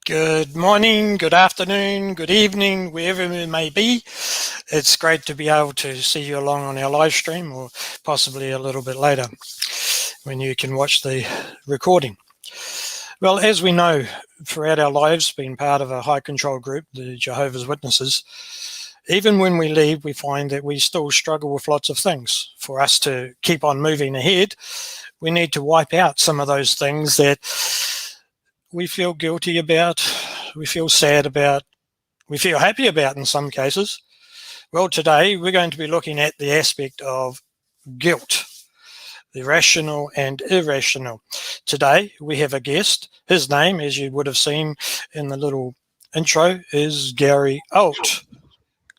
Good morning, good afternoon, good evening, wherever we may be. It's great to be able to see you along on our live stream, or possibly a little bit later when you can watch the recording. Well, as we know, throughout our lives, being part of a high control group, the Jehovah's Witnesses, even when we leave, we find that we still struggle with lots of things. For us to keep on moving ahead, we need to wipe out some of those things that we feel guilty about, we feel sad about, we feel happy about in some cases. Well, today we're going to be looking at the aspect of guilt, the rational and irrational. Today we have a guest. His name, as you would have seen in the little intro, is Gary Alt.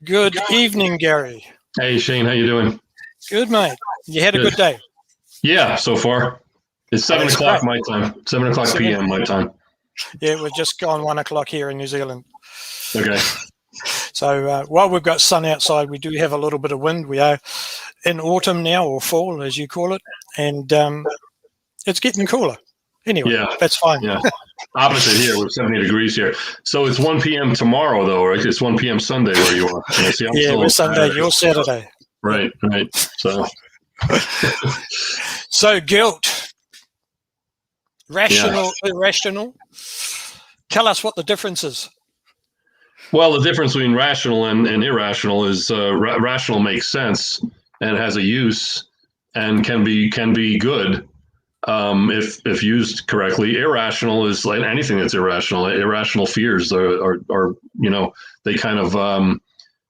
Good evening, Gary. Hey, Shane, how you doing? Good, mate. You had a good day? Yeah, so far. It's 7 o'clock my time, 7 o'clock p.m. my time. Yeah, we've just gone 1 o'clock here in New Zealand. Okay. So while we've got sun outside, we do have a little bit of wind. We are in autumn now, or fall, as you call it, and it's getting cooler. Anyway, yeah, that's fine. Yeah. Opposite here, we're 70 degrees here. So it's 1 p.m. tomorrow, though, right? It's 1 p.m. Sunday where you are. Yeah, we're Sunday, you're Saturday. Right. So, so guilt, rational, irrational. Tell us what the difference is. Well, the difference between rational and irrational is rational makes sense and has a use and can be good if used correctly. Irrational is like anything that's irrational. Irrational fears are they kind of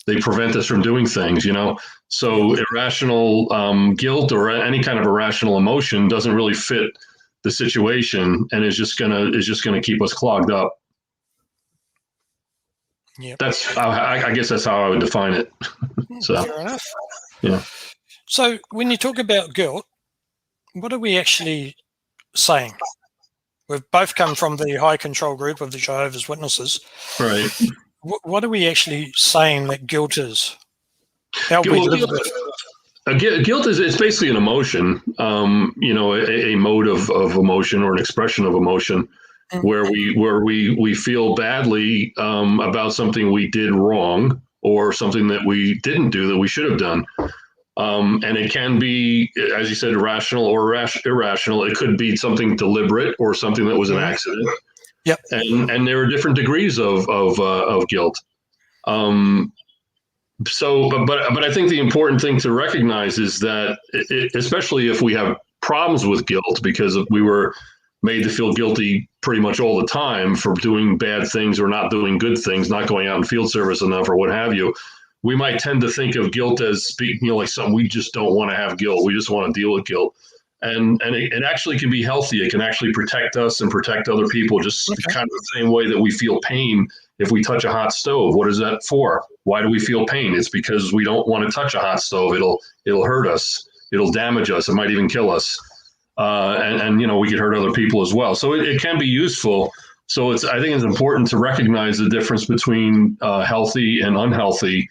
they prevent us from doing things. So irrational guilt or any kind of irrational emotion doesn't really fit the situation and is just gonna keep us clogged up. Yeah, I guess that's how I would define it. So fair enough. Yeah. So when you talk about guilt, what are we actually saying? We've both come from the high control group of the Jehovah's Witnesses. Right. What are we actually saying that guilt is? How we live with it? Guilt is it's basically an emotion, a mode of emotion or an expression of emotion, where we feel badly about something we did wrong or something that we didn't do that we should have done. And it can be, as you said, irrational or irrational. It could be something deliberate or something that was an accident. Yep. And there are different degrees of guilt. But I think the important thing to recognize is that, especially if we have problems with guilt, because we were made to feel guilty pretty much all the time for doing bad things or not doing good things, not going out in field service enough or what have you, we might tend to think of guilt as like something we just don't want to have guilt. We just want to deal with guilt. And it actually can be healthy. It can actually protect us and protect other people, just kind of the same way that we feel pain if we touch a hot stove. What is that for? Why do we feel pain? It's because we don't want to touch a hot stove. It'll hurt us. It'll damage us. It might even kill us. And we could hurt other people as well. So it can be useful. So I think it's important to recognize the difference between healthy and unhealthy,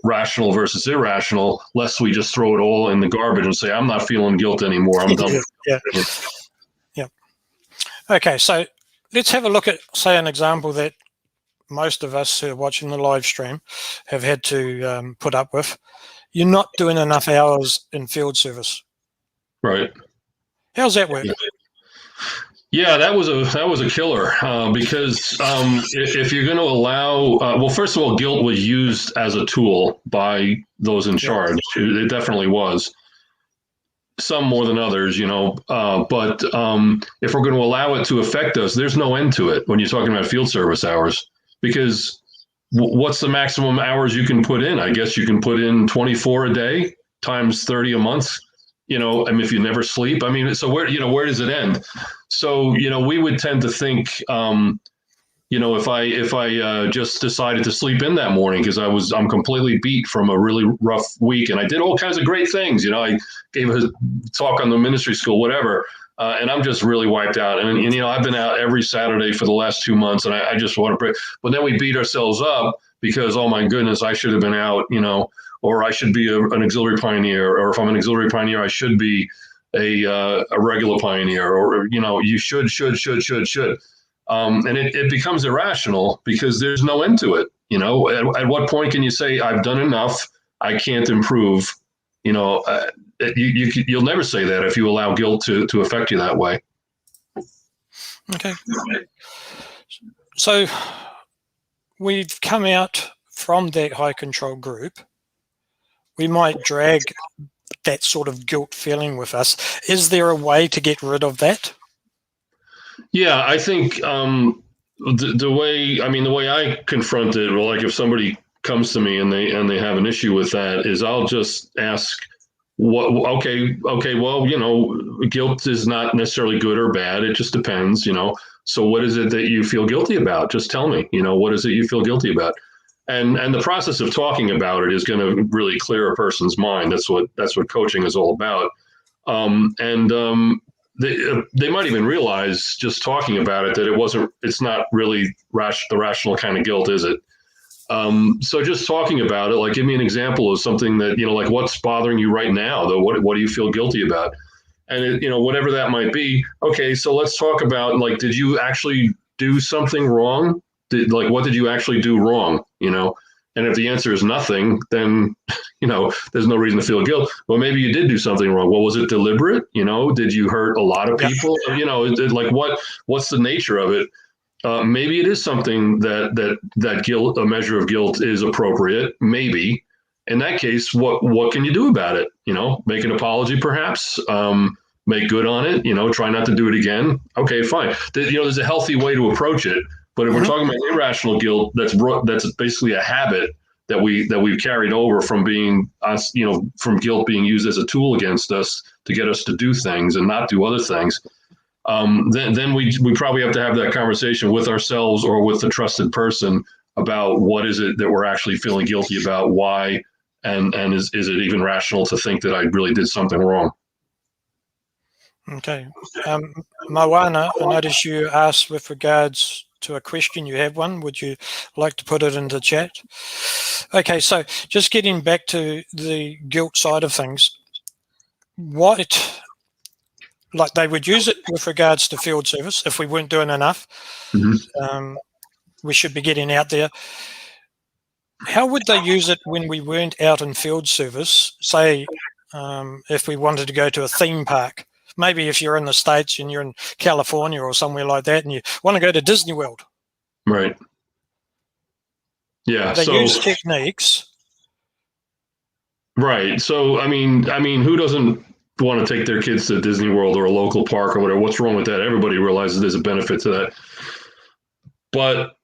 rational versus irrational, lest we just throw it all in the garbage and say, I'm not feeling guilt anymore. I'm done. Yeah. Okay, so let's have a look at, say, an example that most of us who are watching the live stream have had to put up with. You're not doing enough hours in field service. Right. How's that work? Yeah, that was a killer because if you're going to allow, well, first of all, guilt was used as a tool by those in charge. It definitely was. Some more than others, but if we're going to allow it to affect us, there's no end to it when you're talking about field service hours, because what's the maximum hours you can put in? I guess you can put in 24 a day times 30 a month. I mean, if you never sleep, I mean, so where does it end? So, we would tend to think, if I just decided to sleep in that morning because I'm completely beat from a really rough week, and I did all kinds of great things. I gave a talk on the ministry school, whatever, and I'm just really wiped out. And I've been out every Saturday for the last 2 months, and I just want to pray. But then we beat ourselves up because, oh my goodness, I should have been out, or I should be an auxiliary pioneer, or if I'm an auxiliary pioneer, I should be a regular pioneer, or you should. And it becomes irrational because there's no end to it. At what point can you say, I've done enough, I can't improve? You'll never say that if you allow guilt to affect you that way. Okay. So we've come out from that high control group. We might drag that sort of guilt feeling with us. Is there a way to get rid of that? Yeah, I think the way I confront it, well, like if somebody comes to me and they have an issue with that, is I'll just ask, okay, well, guilt is not necessarily good or bad. It just depends, So what is it that you feel guilty about? Just tell me, what is it you feel guilty about? And the process of talking about it is going to really clear a person's mind. That's what coaching is all about. They might even realize just talking about it that it's not really the rational kind of guilt, is it? So just talking about it, like give me an example of something that, like what's bothering you right now, though, what do you feel guilty about? And whatever that might be. Okay, so let's talk about, like, did you actually do something wrong? What did you actually do wrong? And if the answer is nothing, then, there's no reason to feel guilt. Well, maybe you did do something wrong. Well, was it deliberate? Did you hurt a lot of people? Like what's the nature of it? Maybe it is something that guilt, a measure of guilt, is appropriate. Maybe. In that case, what can you do about it? Make an apology, perhaps. Make good on it. Try not to do it again. Okay, fine. There's a healthy way to approach it. But if we're talking about irrational guilt, that's basically a habit that we've carried over from being us, from guilt being used as a tool against us to get us to do things and not do other things. Then we probably have to have that conversation with ourselves or with the trusted person about what is it that we're actually feeling guilty about, why, and is it even rational to think that I really did something wrong? Okay. Moana, I notice you asked with regards to a question. You have one. Would you like to put it into chat? Okay, so just getting back to the guilt side of things, like they would use it with regards to field service. If we weren't doing enough, we should be getting out there. How would they use it when we weren't out in field service? Say, if we wanted to go to a theme park, maybe if you're in the States and you're in California or somewhere like that, and you want to go to Disney World. Right. Yeah. They use techniques. Right. So, I mean, who doesn't want to take their kids to Disney World or a local park or whatever? What's wrong with that? Everybody realizes there's a benefit to that. But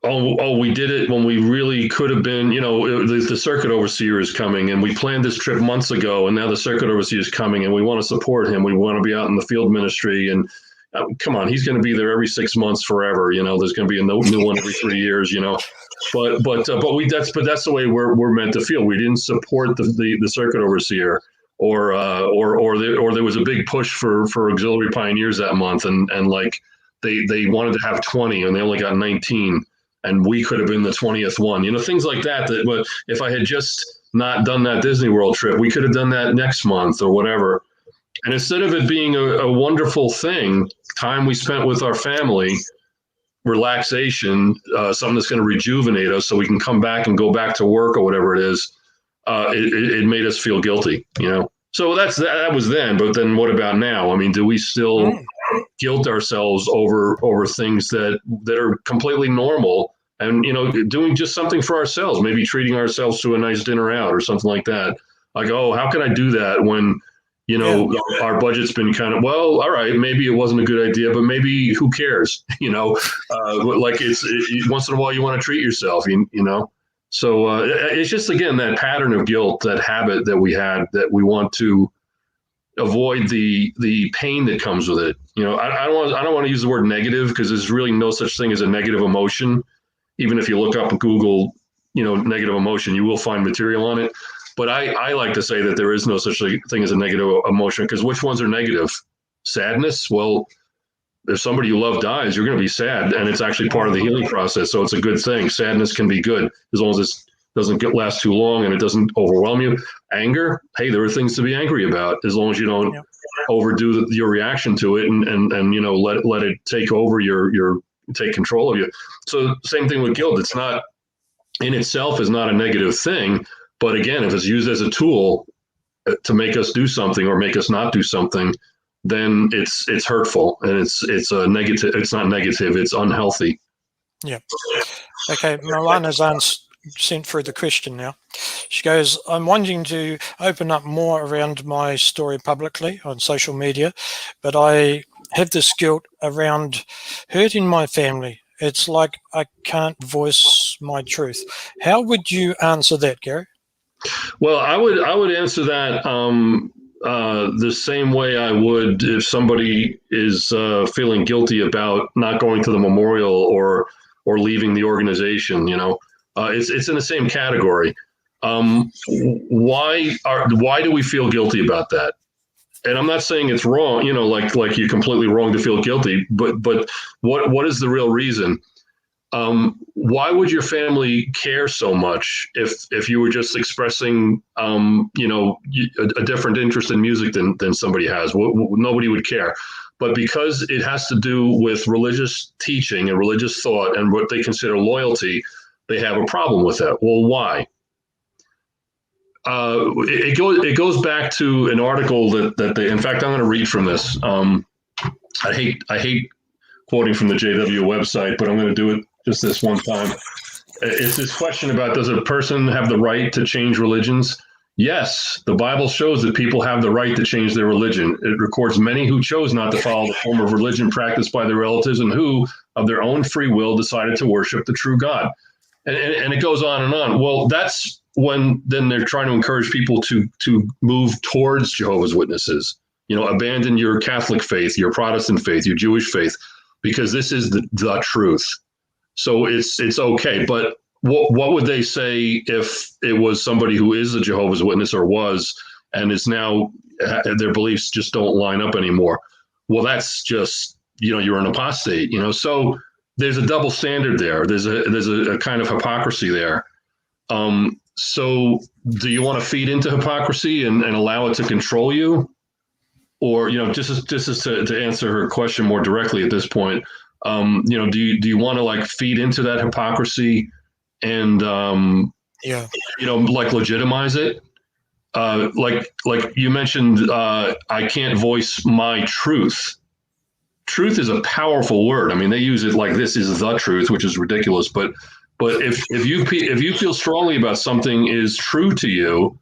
we did it when we really could have been, the circuit overseer is coming and we planned this trip months ago, and now the circuit overseer is coming and we want to support him. We want to be out in the field ministry, and come on, he's going to be there every 6 months forever. There's going to be a new one every 3 years, but that's the way we're meant to feel. We didn't support the circuit overseer, or there was a big push for auxiliary pioneers that month, and like they wanted to have 20 and they only got 19. And we could have been the 20th one, things like that. But if I had just not done that Disney World trip, we could have done that next month or whatever. And instead of it being a wonderful thing, time we spent with our family, relaxation, something that's going to rejuvenate us so we can come back and go back to work or whatever it is, it made us feel guilty, So that was then. But then what about now? I mean, do we still guilt ourselves over things that are completely normal? And, doing just something for ourselves, maybe treating ourselves to a nice dinner out or something like that. Like, oh, how can I do that when, our budget's been kind of, well, all right, maybe it wasn't a good idea, but maybe who cares? Like once in a while you want to treat yourself, So it's just, again, that pattern of guilt, that habit that we had that we want to avoid the pain that comes with it. I don't want to use the word negative, because there's really no such thing as a negative emotion. Even if you look up and Google, negative emotion, you will find material on it. But I like to say that there is no such thing as a negative emotion, because which ones are negative? Sadness? Well, if somebody you love dies, you're going to be sad, and it's actually part of the healing process. So it's a good thing. Sadness can be good as long as it doesn't last too long and it doesn't overwhelm you. Anger, hey, there are things to be angry about, as long as you don't overdo your reaction to it and let it take over take control of you. So same thing with guilt. It's not in itself is not a negative thing, but again, if it's used as a tool to make us do something or make us not do something, then it's hurtful, and it's a negative. It's not negative. It's unhealthy. Yeah. Okay. Milana's sent through the question now. She goes, I'm wanting to open up more around my story publicly on social media, but I have this guilt around hurting my family. It's like I can't voice my truth. How would you answer that, Gary? Well, I would answer that the same way I would if somebody is feeling guilty about not going to the memorial or leaving the organization. It's in the same category. Why do we feel guilty about that? And I'm not saying it's wrong. Like you're completely wrong to feel guilty. But what is the real reason? Why would your family care so much if you were just expressing, a different interest in music than somebody has? Nobody would care. But because it has to do with religious teaching and religious thought and what they consider loyalty, they have a problem with that. Well, why? It goes back to an article that they. In fact, I'm going to read from this. I hate quoting from the JW website, but I'm going to do it just this one time. It's this question about, does a person have the right to change religions? Yes, the Bible shows that people have the right to change their religion. It records many who chose not to follow the form of religion practiced by their relatives and who, of their own free will, decided to worship the true God. And it goes on and on. Well, that's when then they're trying to encourage people to move towards Jehovah's Witnesses. Abandon your Catholic faith, your Protestant faith, your Jewish faith, because this is the truth. So it's okay. But what would they say if it was somebody who is a Jehovah's Witness or was, and is now their beliefs just don't line up anymore? Well, that's just, you're an apostate, so there's a double standard there. There's a kind of hypocrisy there. So do you want to feed into hypocrisy and allow it to control you? Or, just as to answer her question more directly at this point, do you want to feed into that hypocrisy and, legitimize it? Like you mentioned, I can't voice my truth. Truth is a powerful word. I mean, they use it like this is the truth, which is ridiculous. But if you feel strongly about something is true to you,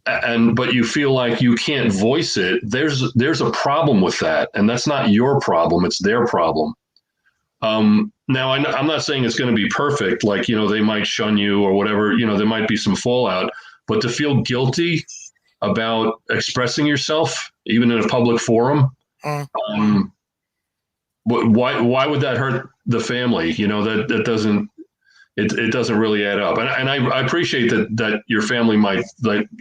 but you feel like you can't voice it, there's a problem with that, and that's not your problem; it's their problem. Now, I'm not saying it's going to be perfect. Like, they might shun you or whatever. There might be some fallout. But to feel guilty about expressing yourself, even in a public forum, why would that hurt the family? That doesn't. It doesn't really add up. And I appreciate that your family might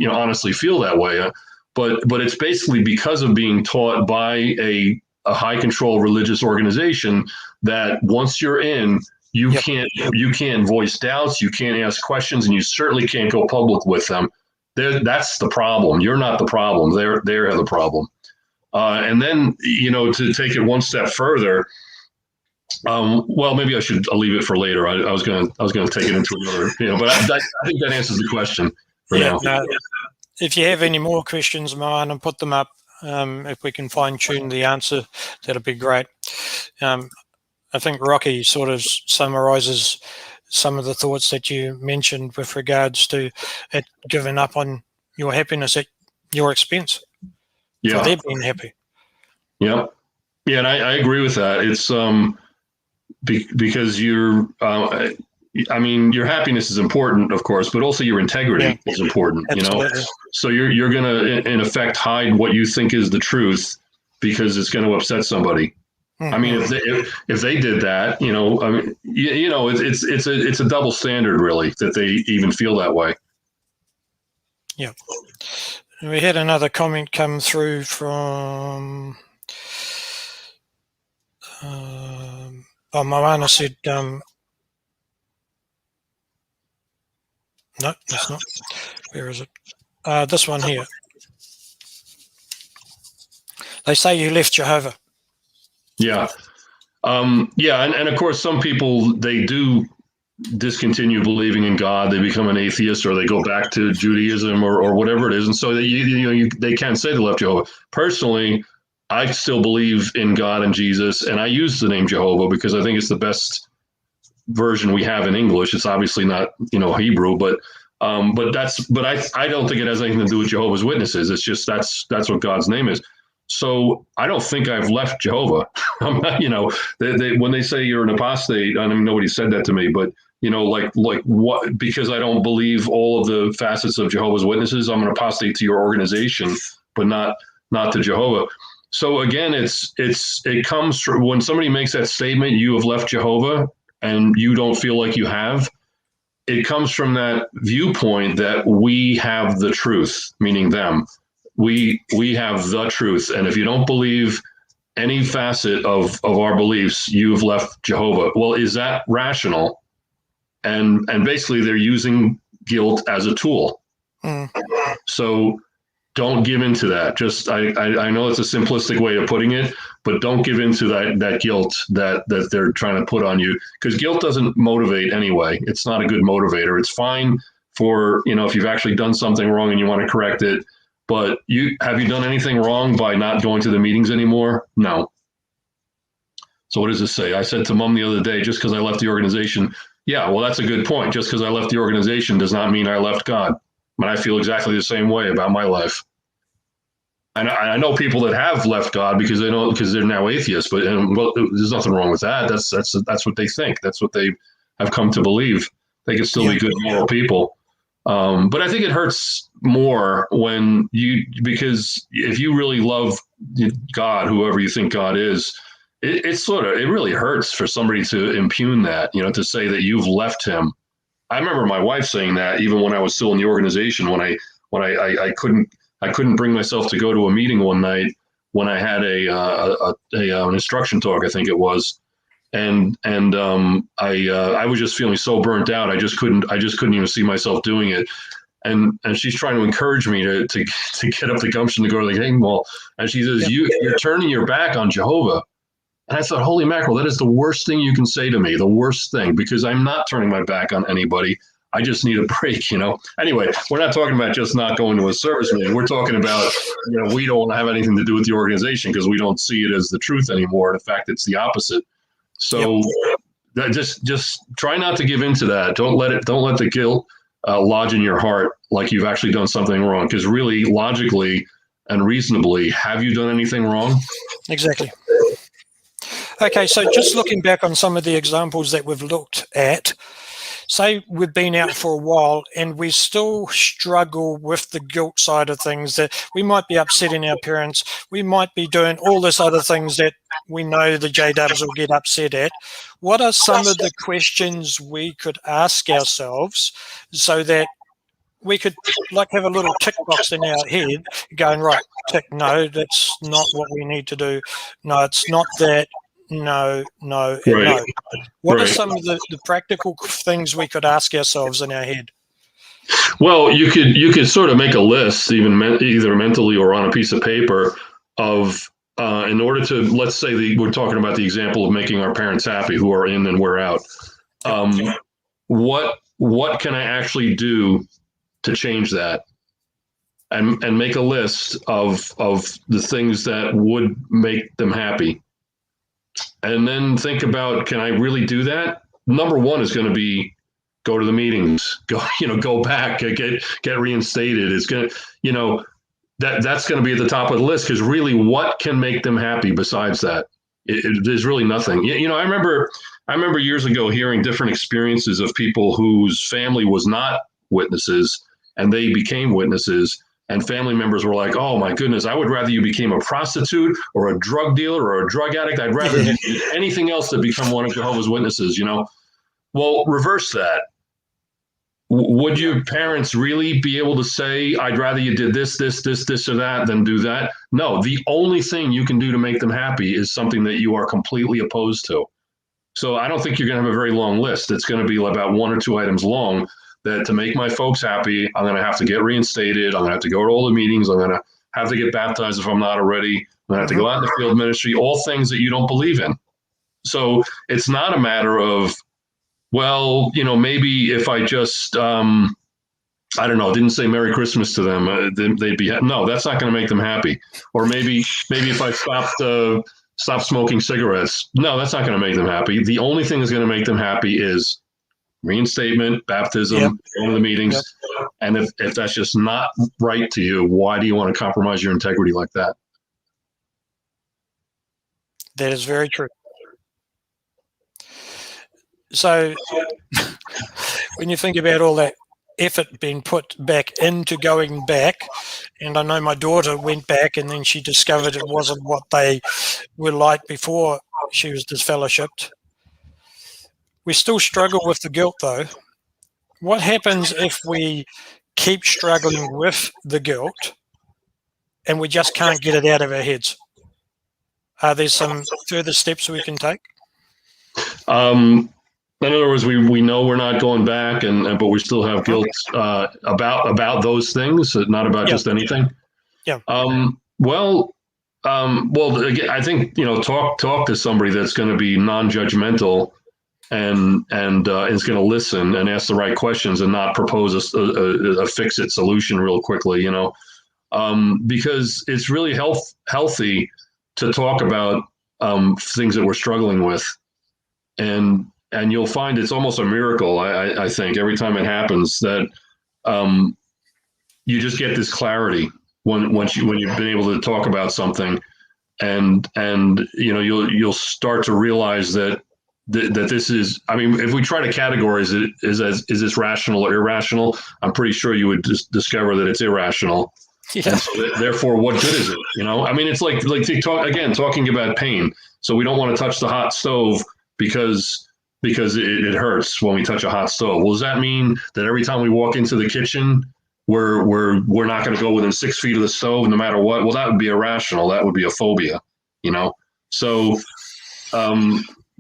honestly feel that way. But it's basically because of being taught by a high control religious organization that once you're in, you can't voice doubts, you can't ask questions, and you certainly can't go public with them. That's the problem. You're not the problem. They're the problem. And then to take it one step further. Well, maybe I'll leave it for later. I was gonna take it into another, but I think that answers the question for now. No, if you have any more questions, Moan, and put them up. If we can fine tune the answer, that'd be great. I think Rocky sort of summarizes some of the thoughts that you mentioned with regards to it giving up on your happiness at your expense. Yeah, so they're being happy. Yeah, and I agree with that. It's because you're I mean, your happiness is important, of course, but also your integrity is important, absolutely. So you're going to, in effect, hide what you think is the truth because it's going to upset somebody. I mean, if they did that, I mean, it's a double standard, really, that they even feel that way. Yeah. We had another comment come through from Moana said, no, that's not. Where is it? This one here. They say you left Jehovah. Yeah. And of course, some people, they do discontinue believing in God. They become an atheist, or they go back to Judaism or whatever it is. And so they can't say they left Jehovah. Personally, I still believe in God and Jesus, and I use the name Jehovah because I think it's the best version we have in English. It's obviously not, Hebrew, but I don't think it has anything to do with Jehovah's Witnesses. It's just that's what God's name is. So I don't think I've left Jehovah. I'm not, when they say you're an apostate, I mean, nobody said that to me, but like what? Because I don't believe all of the facets of Jehovah's Witnesses, I'm an apostate to your organization, but not to Jehovah. So again, it comes from when somebody makes that statement, you have left Jehovah, and you don't feel like you have. It comes from that viewpoint that we have the truth, meaning them. We have the truth, and if you don't believe any facet of our beliefs, you've left Jehovah. Well, is that rational? And basically, they're using guilt as a tool. So don't give into that. Just I know it's a simplistic way of putting it, but don't give into that guilt that they're trying to put on you, because guilt doesn't motivate anyway. It's not a good motivator. It's fine for if you've actually done something wrong and you want to correct it. But have you done anything wrong by not going to the meetings anymore? No. So what does this say? I said to Mom the other day, just because I left the organization. Yeah, well, that's a good point. Just because I left the organization does not mean I left God. But I feel exactly the same way about my life. And I know people that have left God because they're now atheists. But there's nothing wrong with that. That's what they think. That's what they have come to believe. They can still be good moral people. But I think it hurts more because if you really love God, whoever you think God is, it really hurts for somebody to impugn that, to say that you've left him. I remember my wife saying that even when I was still in the organization, when I couldn't bring myself to go to a meeting one night when I had an instruction talk, I think it was. And I was just feeling so burnt out. I just couldn't even see myself doing it. And she's trying to encourage me to get up the gumption to go to the game wall. And she says, you're turning your back on Jehovah. And I thought, holy mackerel, that is the worst thing you can say to me, the worst thing, because I'm not turning my back on anybody. I just need a break, Anyway, we're not talking about just not going to a service meeting. We're talking about, we don't have anything to do with the organization because we don't see it as the truth anymore. In fact, it's the opposite. So just try not to give into that. Don't let the guilt lodge in your heart like you've actually done something wrong. Because really, logically and reasonably, have you done anything wrong? Exactly. Okay, so just looking back on some of the examples that we've looked at, say we've been out for a while and we still struggle with the guilt side of things, that we might be upsetting our parents, we might be doing all this other things that we know the J-dubs will get upset at. What are some of the questions we could ask ourselves so that we could have a little tick box in our head going, right, tick, no, that's not what we need to do. No, it's not that. No, and no. What are some of the practical things we could ask ourselves in our head? Well, you could sort of make a list, either mentally or on a piece of paper, of in order to, let's say we're talking about the example of making our parents happy, who are in and we're out. What can I actually do to change that? And make a list of the things that would make them happy. And then think about, can I really do that? Number one is going to be go to the meetings, go back, get reinstated. It's going to, that's going to be at the top of the list, because really, what can make them happy besides that? There's really nothing. I I remember years ago hearing different experiences of people whose family was not witnesses and they became witnesses. And family members were like, oh my goodness, I would rather you became a prostitute or a drug dealer or a drug addict. I'd rather you did anything else to become one of Jehovah's Witnesses, you know? Well, reverse that. Would your parents really be able to say, I'd rather you did this, or that than do that? No, the only thing you can do to make them happy is something that you are completely opposed to. So I don't think you're going to have a very long list. It's going to be about 1 or 2 items long that to make my folks happy, I'm going to have to get reinstated. I'm going to have to go to all the meetings. I'm going to have to get baptized if I'm not already. I'm going to have to go out in the field ministry, all things that you don't believe in. So it's not a matter of, well, you know, maybe if I just, I don't know, didn't say Merry Christmas to them, they'd be, no, that's not going to make them happy. Or maybe if I stop smoking cigarettes, no, that's not going to make them happy. The only thing that's going to make them happy is reinstatement, baptism, going to the meetings. And if that's just not right to you, why do you want to compromise your integrity like that? That is very true. So when you think about all that effort being put back into going back, and I know my daughter went back and then she discovered it wasn't what they were like before she was disfellowshipped. We still struggle with the guilt though. What happens if we keep struggling with the guilt and we just can't get it out of our heads? Are there some further steps we can take? In other words, we know we're not going back, but we still have guilt about those things, not about just anything. Yeah. Well, again, I think talk to somebody that's going to be non-judgmental and is going to listen and ask the right questions and not propose a fix-it solution real quickly. Because it's really healthy to talk about things that we're struggling with, and you'll find it's almost a miracle, I think, every time it happens that you just get this clarity when you've been able to talk about something, and you'll start to realize that this is, I mean, if we try to categorize it is this rational or irrational, I'm pretty sure you would just discover that it's irrational. Yeah. And so therefore, what good is it? I mean, it's like talking about pain. So we don't want to touch the hot stove because it hurts when we touch a hot stove. Well, does that mean that every time we walk into the kitchen, we're not going to go within 6 feet of the stove no matter what? Well, that would be irrational. That would be a phobia, So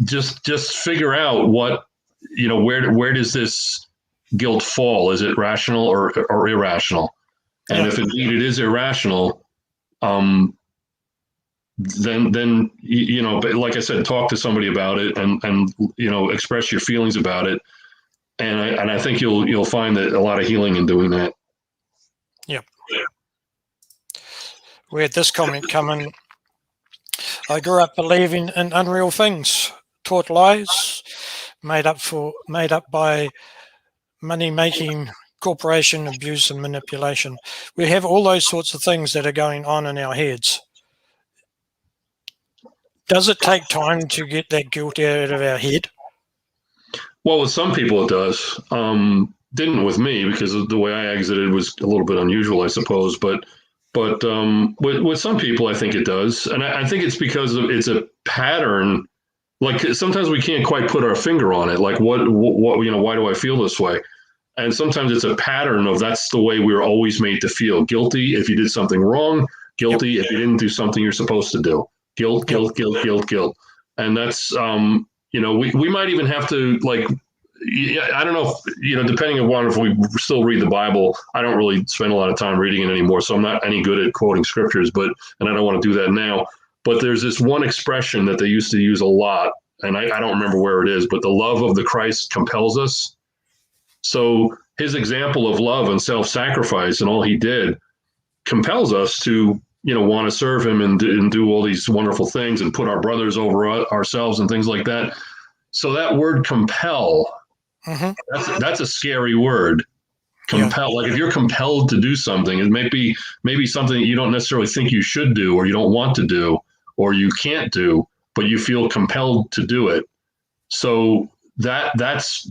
just figure out what, where does this guilt fall? Is it rational or irrational? And if indeed it is irrational, then like I said, talk to somebody about it and express your feelings about it, and I think you'll find that a lot of healing in doing that. Yeah. We had this comment come in. I grew up believing in unreal things, taught lies, made up by money-making, corporation abuse and manipulation. We have all those sorts of things that are going on in our heads. Does it take time to get that guilt out of our head? Well, with some people it does. Didn't with me, because the way I exited was a little bit unusual, I suppose. But with some people, I think it does, and I think it's because it's a pattern. Like sometimes we can't quite put our finger on it. Like what why do I feel this way? And sometimes it's a pattern of that's the way we were always made to feel. Guilty if you did something wrong. Guilty if you didn't do something you're supposed to do. Guilt. And that's, we might even have to, like, I don't know if, depending on if we still read the Bible. I don't really spend a lot of time reading it anymore, so I'm not any good at quoting scriptures, and I don't want to do that now. But there's this one expression that they used to use a lot, and I don't remember where it is, but the love of the Christ compels us. So his example of love and self-sacrifice and all he did compels us to, want to serve him and do all these wonderful things and put our brothers over ourselves and things like that. So that word compel, that's a scary word. Compel, like if you're compelled to do something, it may be something that you don't necessarily think you should do, or you don't want to do, or you can't do, but you feel compelled to do it. So that's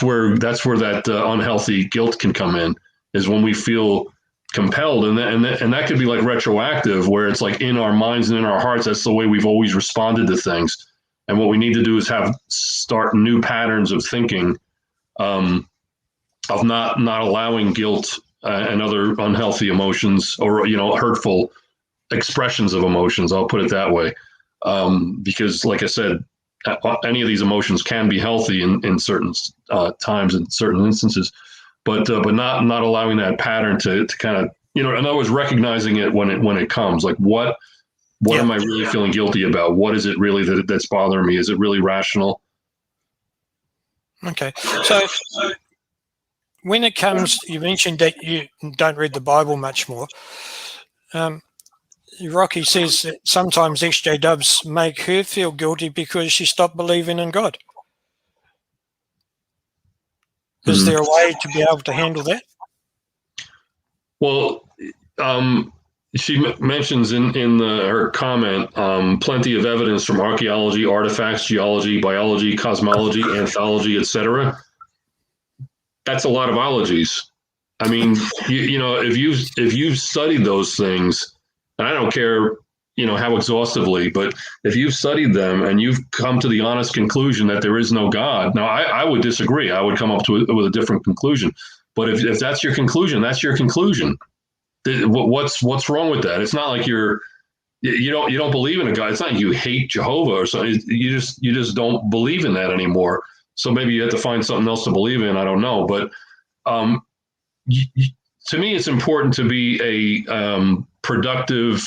where that unhealthy guilt can come in, is when we feel compelled, and that could be like retroactive, where it's like in our minds and in our hearts, that's the way we've always responded to things. And what we need to do is start new patterns of thinking, of not allowing guilt and other unhealthy emotions, or hurtful expressions of emotions. I'll put it that way, because, like I said, any of these emotions can be healthy in certain times, in certain instances, but not allowing that pattern to kind of, in other words, recognizing it when it comes. Like, what am I really feeling guilty about? What is it really that's bothering me? Is it really rational? Okay, so when it comes, you mentioned that you don't read the Bible much more. Rocky says that sometimes XJ-dubs make her feel guilty because she stopped believing in God. Is there a way to be able to handle that? Well, she mentions in her comment plenty of evidence from archaeology, artifacts, geology, biology, cosmology, anthology, etc. That's a lot of ologies. I mean, if you've studied those things, and I don't care, how exhaustively, but if you've studied them and you've come to the honest conclusion that there is no God, now I would disagree. I would come up with a different conclusion. But if that's your conclusion, that's your conclusion. What's wrong with that? It's not like you don't believe in a God. It's not like you hate Jehovah or something. You just don't believe in that anymore. So maybe you have to find something else to believe in. I don't know, but to me, it's important to be a productive.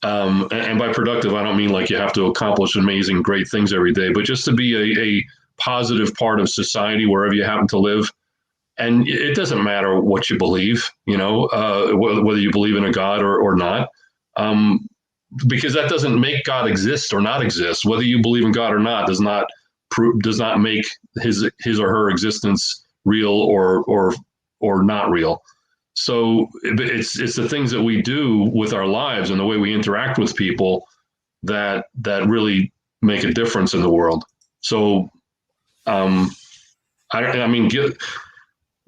And by productive, I don't mean like you have to accomplish amazing, great things every day, but just to be a positive part of society wherever you happen to live. And it doesn't matter what you believe, whether you believe in a God or not, because that doesn't make God exist or not exist. Whether you believe in God or not does not make his or her existence real or not real. So it's the things that we do with our lives and the way we interact with people that really make a difference in the world. So,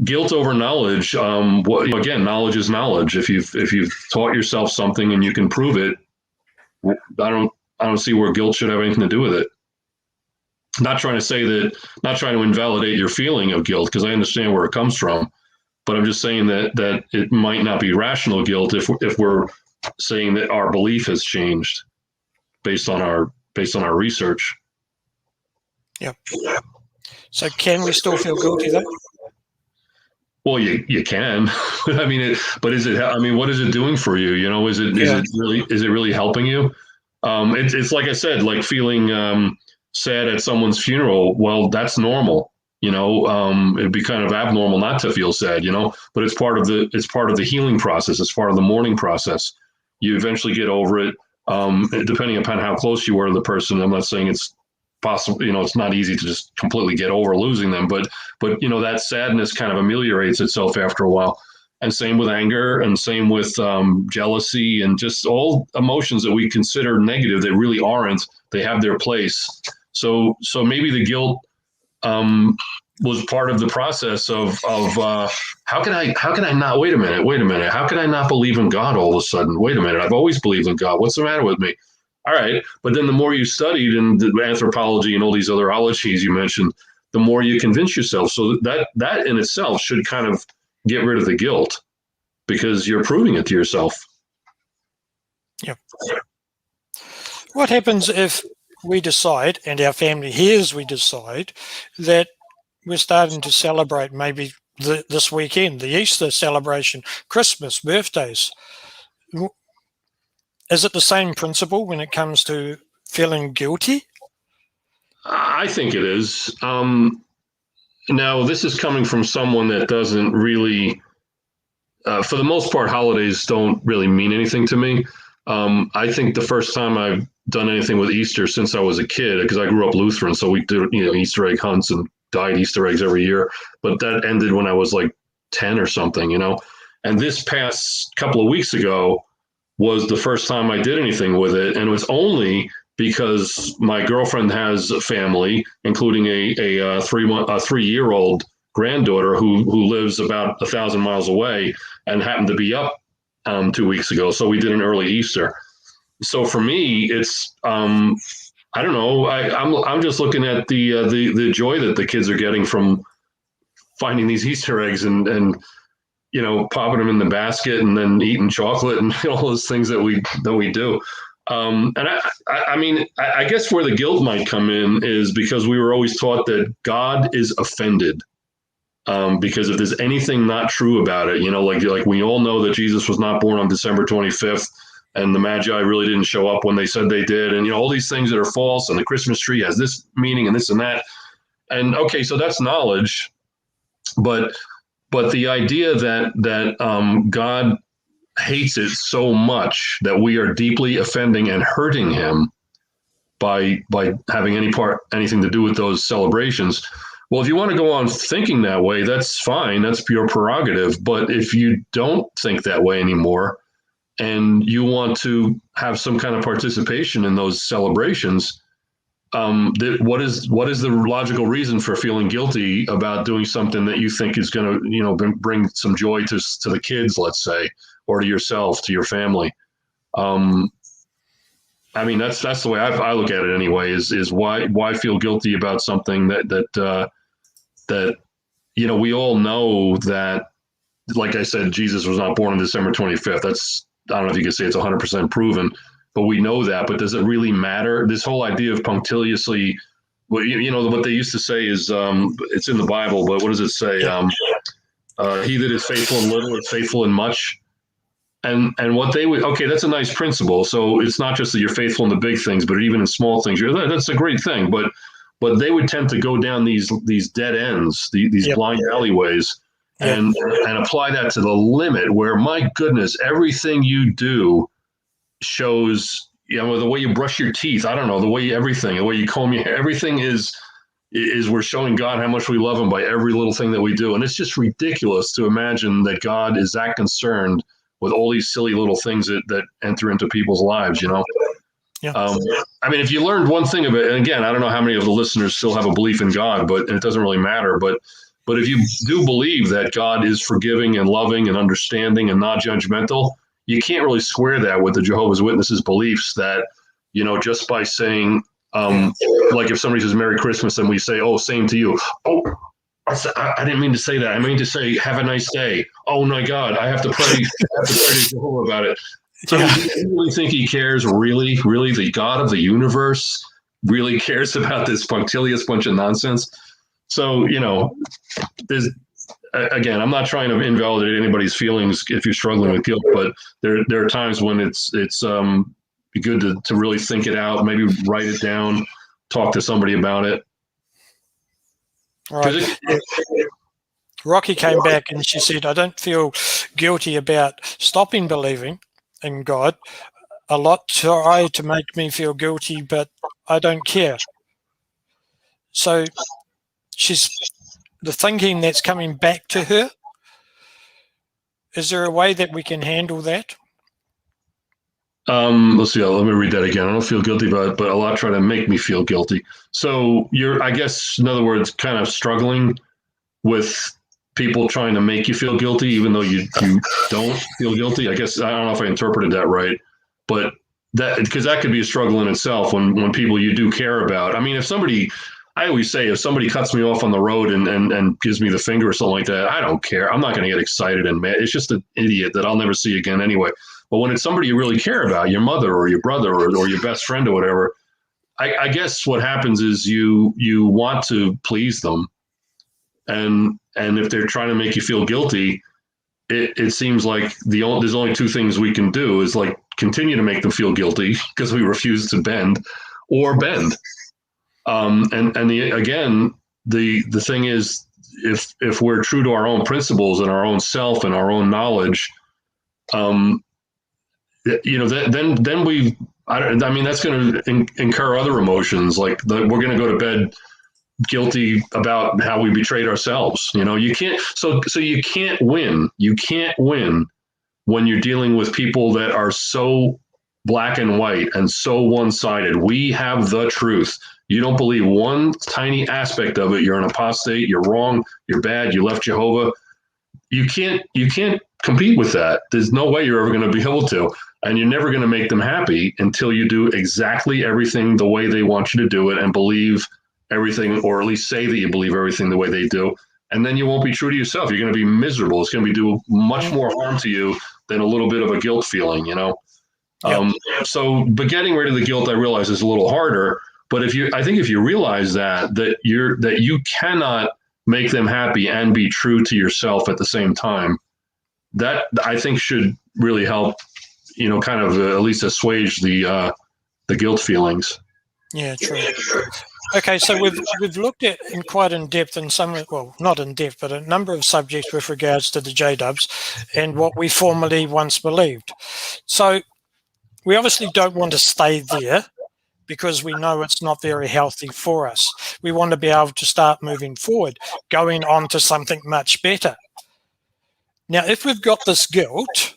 guilt over knowledge. Again, knowledge is knowledge. If you've taught yourself something and you can prove it, I don't see where guilt should have anything to do with it. Not trying to invalidate your feeling of guilt, because I understand where it comes from, but I'm just saying that it might not be rational guilt if we're saying that our belief has changed based on our research. Yeah. So can we still feel guilty though? Well, you can. I mean, but is it? I mean, what is it doing for you? Is it really helping you? It's like I said, like feeling sad at someone's funeral. Well, that's normal. It'd be kind of abnormal not to feel sad. But it's part of the healing process. It's part of the mourning process. You eventually get over it. Depending upon how close you are to the person. I'm not saying it's possible, it's not easy to just completely get over losing them, but that sadness kind of ameliorates itself after a while. And same with anger, and same with jealousy, and just all emotions that we consider negative that really aren't. They have their place. So maybe the guilt was part of the process of how can I not, wait a minute, how can I not believe in God all of a sudden? Wait a minute, I've always believed in God. What's the matter with me? All right. But then the more you studied in the anthropology and all these other ologies you mentioned, the more you convince yourself. So that in itself should kind of get rid of the guilt, because you're proving it to yourself. Yeah. What happens if we decide, and our family hears we decide, that we're starting to celebrate maybe this weekend, the Easter celebration, Christmas, birthdays? Is it the same principle when it comes to feeling guilty? I think it is. Now, this is coming from someone that doesn't really, for the most part, holidays don't really mean anything to me. I think the first time I've done anything with Easter since I was a kid, because I grew up Lutheran, so we do Easter egg hunts and dyed Easter eggs every year. But that ended when I was like 10 or something, And this past couple of weeks ago was the first time I did anything with it, and it was only because my girlfriend has a family, including a 3-year-old granddaughter who lives about 1,000 miles away and happened to be up 2 weeks ago. So we did an early Easter. So for me, it's I don't know. I'm just looking at the joy that the kids are getting from finding these Easter eggs and popping them in the basket and then eating chocolate and all those things that we do. And I mean, I guess where the guilt might come in is because we were always taught that God is offended. Because if there's anything not true about it, like we all know that Jesus was not born on December 25th, and the Magi really didn't show up when they said they did, and all these things that are false, and the Christmas tree has this meaning and this and that. And okay, so that's knowledge, but the idea that God hates it so much that we are deeply offending and hurting him by having anything to do with those celebrations. Well, if you want to go on thinking that way, that's fine. That's your prerogative. But if you don't think that way anymore and you want to have some kind of participation in those celebrations, what is the logical reason for feeling guilty about doing something that you think is going to bring some joy to the kids, let's say, or to yourself, to your family? I mean, that's the way I look at it anyway. Is why feel guilty about something that we all know that, like I said, Jesus was not born on December 25th. I don't know if you can say it's 100% proven, but we know that. But does it really matter? This whole idea of punctiliously, what they used to say is, it's in the Bible, but what does it say? He that is faithful in little is faithful in much. And what they would, okay, that's a nice principle. So it's not just that you're faithful in the big things, but even in small things, that's a great thing. But they would tend to go down these dead ends, these blind alleyways, and apply that to the limit where, my goodness, everything you do shows, the way you brush your teeth, I don't know, the way you comb your hair, everything is we're showing God how much we love him by every little thing that we do. And it's just ridiculous to imagine that God is that concerned with all these silly little things that enter into people's lives, Yeah. I mean, if you learned one thing of it, and again, I don't know how many of the listeners still have a belief in God, but it doesn't really matter. But if you do believe that God is forgiving and loving and understanding and not judgmental, you can't really square that with the Jehovah's Witnesses beliefs that, just by saying, like if somebody says Merry Christmas and we say, oh, same to you. Oh, I didn't mean to say that. I mean to say, have a nice day. Oh my God, I have to pray to Jehovah about it. Yeah. I mean, do you really think he cares? Really, the God of the universe really cares about this punctilious bunch of nonsense? So, there's, again, I'm not trying to invalidate anybody's feelings if you're struggling with guilt, but there are times when it's good to really think it out, maybe write it down, talk to somebody about it. Right. Rocky came back and she said, I don't feel guilty about stopping believing in God. A lot try to make me feel guilty, but I don't care. So the thinking that's coming back to her, is there a way that we can handle that? Let's see. Let me read that again. I don't feel guilty about it, but a lot try to make me feel guilty. So you're, I guess, in other words, kind of struggling with people trying to make you feel guilty, even though you don't feel guilty. I guess, I don't know if I interpreted that right, but because that could be a struggle in itself when people you do care about. I mean, I always say, if somebody cuts me off on the road and gives me the finger or something like that, I don't care. I'm not going to get excited and mad. It's just an idiot that I'll never see again anyway. But when it's somebody you really care about, your mother or your brother or your best friend or whatever, I guess what happens is you want to please them. And if they're trying to make you feel guilty, it seems like there's only two things we can do is like continue to make them feel guilty because we refuse to bend, or bend. Again, the thing is, if we're true to our own principles and our own self and our own knowledge, then we, I mean, that's going to incur other emotions. Like we're going to go to bed guilty about how we betrayed ourselves. You can't, so you can't win. You can't win when you're dealing with people that are so black and white and so one-sided. We have the truth. You don't believe one tiny aspect of it, you're an apostate, you're wrong, you're bad, you left Jehovah. You can't compete with that. There's no way you're ever going to be able to. And you're never going to make them happy until you do exactly everything the way they want you to do it and believe everything, or at least say that you believe everything the way they do. And then you won't be true to yourself. You're going to be miserable. It's going to do much more harm to you than a little bit of a guilt feeling, you know? Yep. But getting rid of the guilt, I realize, is a little harder. But I think if you realize that you cannot make them happy and be true to yourself at the same time, that I think should really help, you know, kind of at least assuage the guilt feelings. Yeah, true. Okay, so we've looked at quite in depth in some, well, not in depth, but a number of subjects with regards to the J-dubs and what we formerly once believed. So we obviously don't want to stay there because we know it's not very healthy for us. We want to be able to start moving forward, going on to something much better. Now, if we've got this guilt,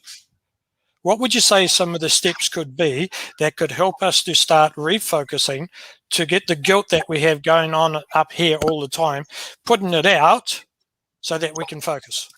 what would you say some of the steps could be that could help us to start refocusing to get the guilt that we have going on up here all the time, putting it out so that we can focus?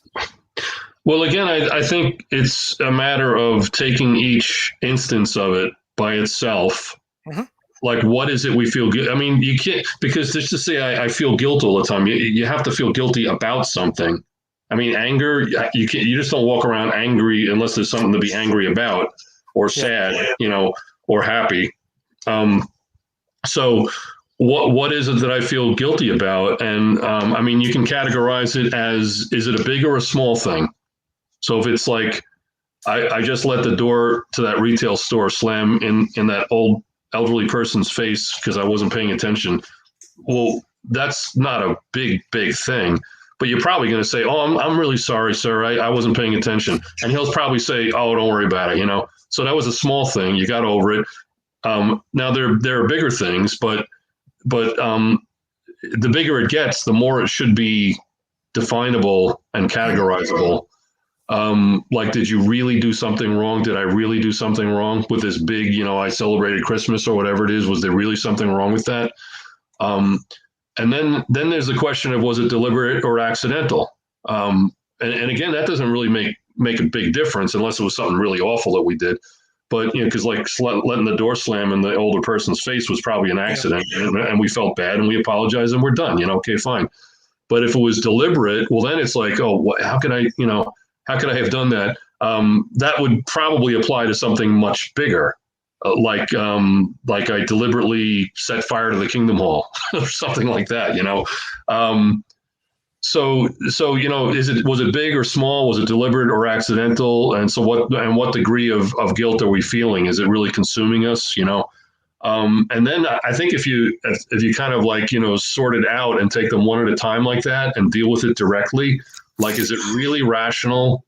Well, again, I think it's a matter of taking each instance of it by itself. Mm-hmm. Like, what is it we feel good? I mean, you can't, because just to say I feel guilt all the time, you have to feel guilty about something. I mean, anger, you just don't walk around angry unless there's something to be angry about, or sad, you know, or happy. So what is it that I feel guilty about? And I mean, you can categorize it as, is it a big or a small thing? So if it's like, I just let the door to that retail store slam in that old elderly person's face because I wasn't paying attention. Well, that's not a big thing. But you're probably going to say, oh, I'm really sorry, sir. I wasn't paying attention. And he'll probably say, oh, don't worry about it, you know. So that was a small thing. You got over it. Now there are bigger things, but the bigger it gets, the more it should be definable and categorizable. Like, did you really do something wrong? Did I really do something wrong with this big, you know, I celebrated Christmas or whatever it is? Was there really something wrong with that? And then there's the question of, was it deliberate or accidental? And again, that doesn't really make a big difference unless it was something really awful that we did. But, you know, because like letting the door slam in the older person's face was probably an accident, and we felt bad and we apologized and we're done, you know, okay, fine. But if it was deliberate, well, then it's like, oh, how could I have done that? That would probably apply to something much bigger. Like I deliberately set fire to the Kingdom Hall or something like that, you know. So you know, was it big or small? Was it deliberate or accidental? And so what degree of guilt are we feeling? Is it really consuming us, you know? And then I think if you kind of like, you know, sort it out and take them one at a time like that and deal with it directly, like, is it really rational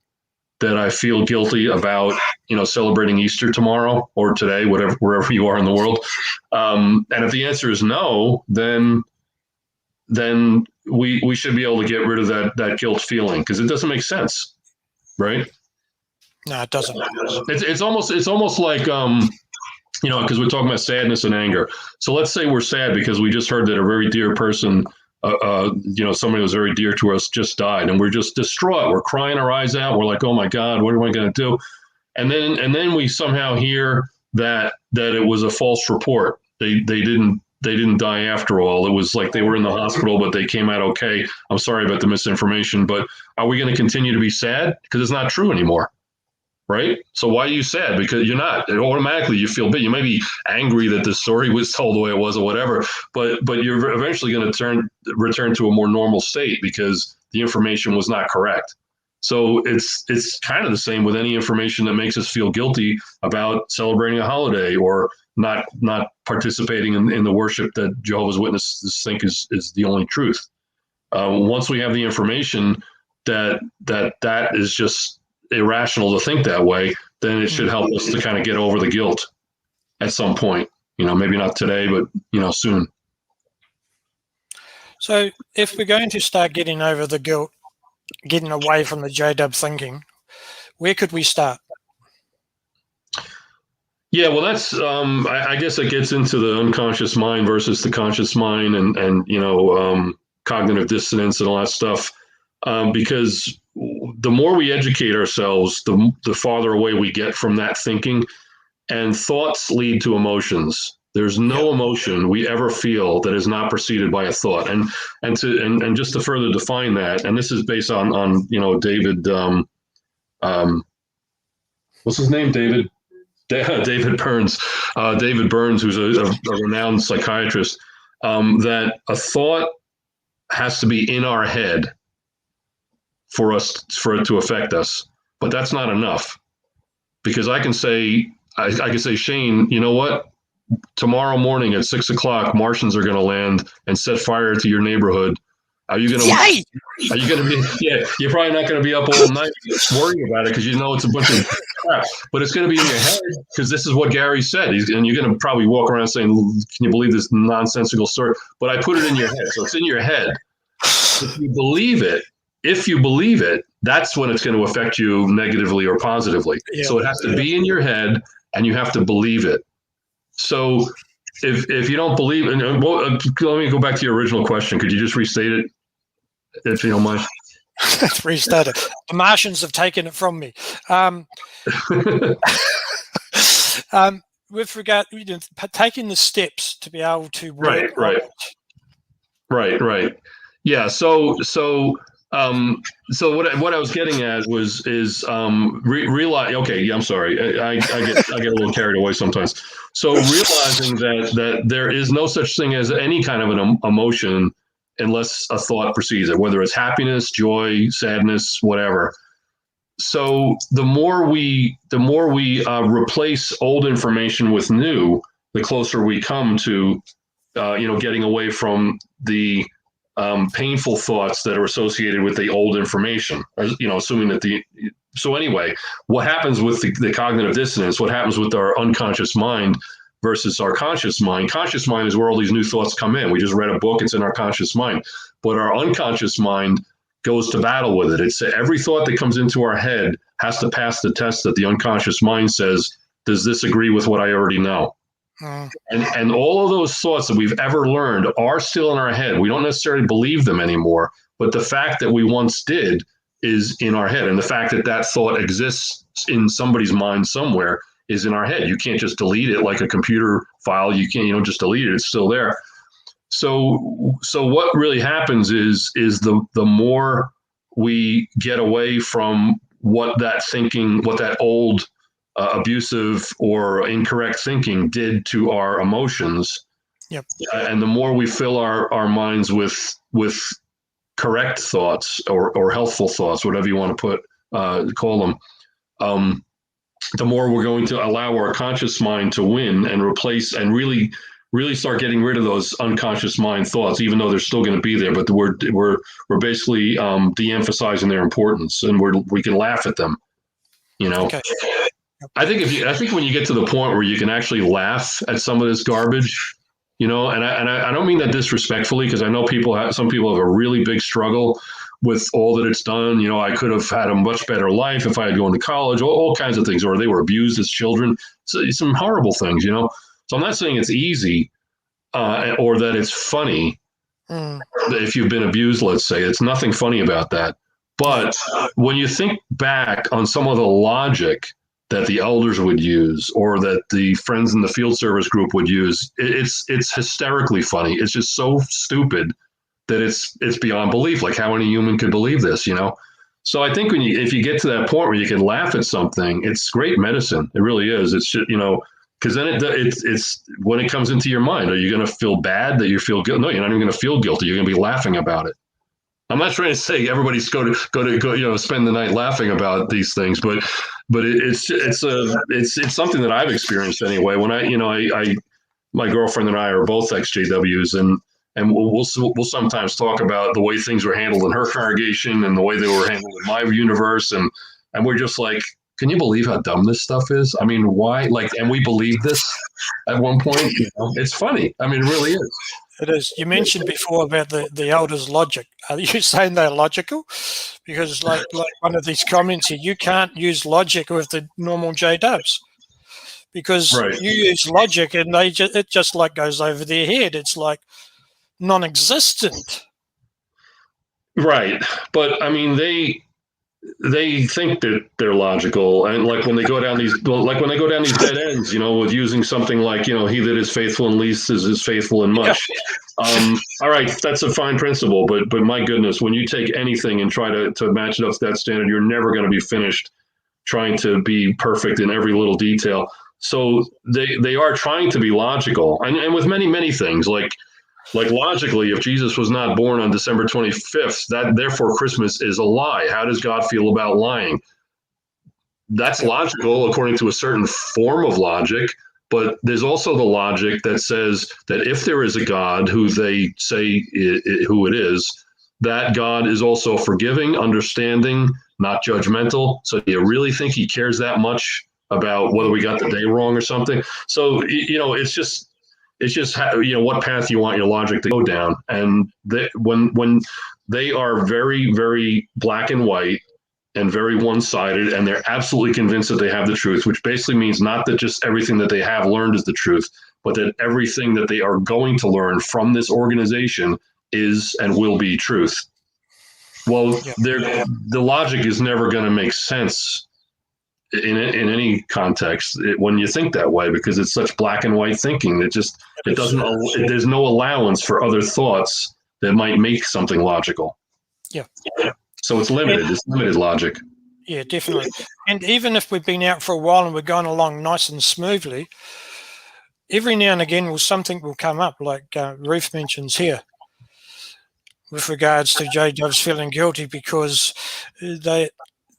that I feel guilty about, you know, celebrating Easter tomorrow or today, wherever you are in the world? And if the answer is no, then we should be able to get rid of that guilt feeling, because it doesn't make sense, right? No, it doesn't. It's almost like you know, because we're talking about sadness and anger. So let's say we're sad because we just heard that a very dear person, you know, somebody who was very dear to us just died, and we're just distraught. We're crying our eyes out. We're like, oh my God, what am I going to do? And then we somehow hear that it was a false report. They didn't die after all. It was like they were in the hospital, but they came out okay. I'm sorry about the misinformation, but are we going to continue to be sad? Because it's not true anymore. Right? So why are you sad? Because you're not. Automatically you feel bad. You may be angry that the story was told the way it was or whatever, but you're eventually going to return to a more normal state because the information was not correct. So it's kind of the same with any information that makes us feel guilty about celebrating a holiday or not participating in the worship that Jehovah's Witnesses think is the only truth. Once we have the information that is just irrational to think that way, then it should help us to kind of get over the guilt at some point. You know, maybe not today, but, you know, soon. So if we're going to start getting over the guilt, getting away from the J-dub thinking, where could we start? Yeah, well, that's I guess it gets into the unconscious mind versus the conscious mind, and cognitive dissonance and all that stuff. Because the more we educate ourselves, the farther away we get from that thinking. And thoughts lead to emotions. There's no emotion we ever feel that is not preceded by a thought. And just to further define that, and this is based on David, what's his name, David. David Burns, who's a renowned psychiatrist, that a thought has to be in our head for it to affect us. But that's not enough, because I can say, Shane, you know what? Tomorrow morning at 6:00, Martians are going to land and set fire to your neighborhood. Are you going to? Yay! Are you going to be? Yeah, you're probably not going to be up all night worrying about it because you know it's a bunch of crap. But it's going to be in your head because this is what Gary said. And you're going to probably walk around saying, "Can you believe this nonsensical story?" But I put it in your head, so it's in your head. If you believe it, that's when it's going to affect you negatively or positively. Yeah. So it has to be in your head, and you have to believe it. So if you don't believe, and let me go back to your original question. Could you just restate it, if you don't mind? Restate it. The Martians have taken it from me. With regard to taking the steps to be able to work right. Yeah. So what I was getting at is realize. Okay, yeah, I'm sorry. I get a little carried away sometimes. So realizing that there is no such thing as any kind of an emotion unless a thought precedes it, whether it's happiness, joy, sadness, whatever. So the more we replace old information with new, the closer we come to getting away from the painful thoughts that are associated with the old information, assuming that so anyway, what happens with the cognitive dissonance, what happens with our unconscious mind versus our conscious mind? Conscious mind is where all these new thoughts come in. We just read a book, it's in our conscious mind. But our unconscious mind goes to battle with it. It's every thought that comes into our head has to pass the test that the unconscious mind says, does this agree with what I already know? And all of those thoughts that we've ever learned are still in our head. We don't necessarily believe them anymore, but the fact that we once did is in our head. And the fact that that thought exists in somebody's mind somewhere is in our head. You can't just delete it like a computer file. You can't, just delete it. It's still there. So what really happens is the more we get away from what that old abusive or incorrect thinking did to our emotions. Yep. And the more we fill our minds with correct thoughts or healthful thoughts, whatever you want to call them, the more we're going to allow our conscious mind to win and replace and really start getting rid of those unconscious mind thoughts, even though they're still going to be there, but we're basically de-emphasizing their importance, and we can laugh at them, Okay. I think when you get to the point where you can actually laugh at some of this garbage, and I don't mean that disrespectfully, because I know some people have a really big struggle with all that it's done. I could have had a much better life if I had gone to college, all kinds of things, or they were abused as children. So, some horrible things, So I'm not saying it's easy or that it's funny. If you've been abused, let's say, it's nothing funny about that. But when you think back on some of the logic that the elders would use, or that the friends in the field service group would use, it's hysterically funny. It's just so stupid that it's beyond belief. Like, how any human could believe this, So I think if you get to that point where you can laugh at something, it's great medicine. It really is. It's just, because then it's when it comes into your mind, are you going to feel bad that you feel guilty? No, you're not even going to feel guilty. You're going to be laughing about it. I'm not trying to say everybody's go to spend the night laughing about these things, but it's something that I've experienced anyway. When my girlfriend and I are both ex-JWs, and we'll sometimes talk about the way things were handled in her congregation and the way they were handled in my universe, and we're just like, can you believe how dumb this stuff is? I mean, why? And we believe this at one point. It's funny. I mean, it really is. It is. You mentioned before about the elders' logic. Are you saying they're logical? Because like one of these comments here, you can't use logic with the normal JDubs, because Right. you use logic and it just like goes over their head. It's like non-existent. Right. But I mean, they think that they're logical, and like when they go down these dead ends, with using something like, he that is faithful in least is faithful in much. All right, that's a fine principle, but my goodness, when you take anything and try to match it up to that standard, you're never going to be finished trying to be perfect in every little detail. So they are trying to be logical, and with many things, like logically, if Jesus was not born on December 25th, that therefore Christmas is a lie. How does God feel about lying? That's logical according to a certain form of logic, but there's also the logic that says that if there is a God who they say who it is, that God is also forgiving, understanding, not judgmental. So do you really think he cares that much about whether we got the day wrong or something? So, it's just what path you want your logic to go down. And when they are very, very black and white and very one-sided, and they're absolutely convinced that they have the truth, which basically means not that just everything that they have learned is the truth, but that everything that they are going to learn from this organization is and will be truth. Well, the logic is never going to make sense in any context when you think that way, because it's such black and white thinking that it doesn't. There's no allowance for other thoughts that might make something logical. Yeah. So it's limited. It's limited logic. Yeah, definitely. And even if we've been out for a while and we're going along nice and smoothly, every now and again something will come up, like Ruth mentions here, with regards to J-Dubs feeling guilty because they're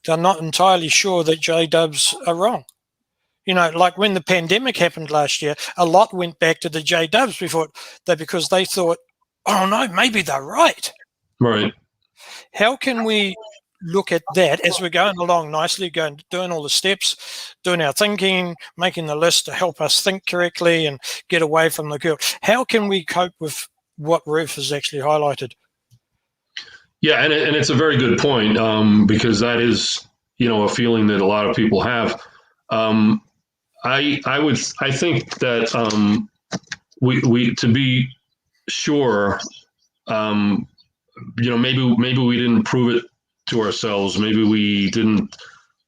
not entirely sure that J-Dubs are wrong. Like when the pandemic happened last year, a lot went back to the J-Dubs because they thought, oh no, maybe they're right. Right. How can we look at that as we're going along nicely, doing all the steps, doing our thinking, making the list to help us think correctly and get away from the guilt? How can we cope with what Ruth has actually highlighted? Yeah, and it's a very good point, because that is, a feeling that a lot of people have. I think that we to be sure, maybe we didn't prove it to ourselves. Maybe we didn't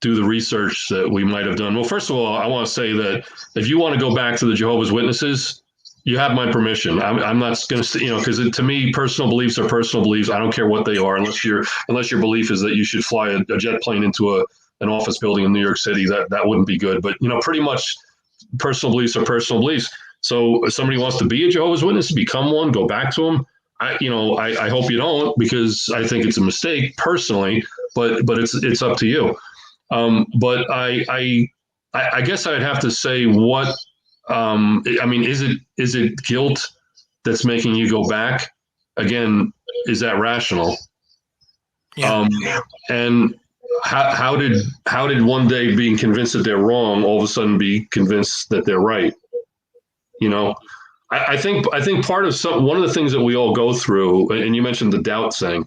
do the research that we might have done. Well, first of all, I want to say that if you want to go back to the Jehovah's Witnesses, you have my permission. I'm not going to, because to me, personal beliefs are personal beliefs. I don't care what they are, unless your belief is that you should fly a jet plane into an office building in New York City. That wouldn't be good. But pretty much, personal beliefs are personal beliefs. So if somebody wants to be a Jehovah's Witness, become one, go back to them. I hope you don't, because I think it's a mistake personally. But it's up to you. But I guess I'd have to say what. Is it guilt that's making you go back? Again, is that rational? Yeah. And how did one day being convinced that they're wrong all of a sudden be convinced that they're right? I think part of one of the things that we all go through, and you mentioned the doubt thing,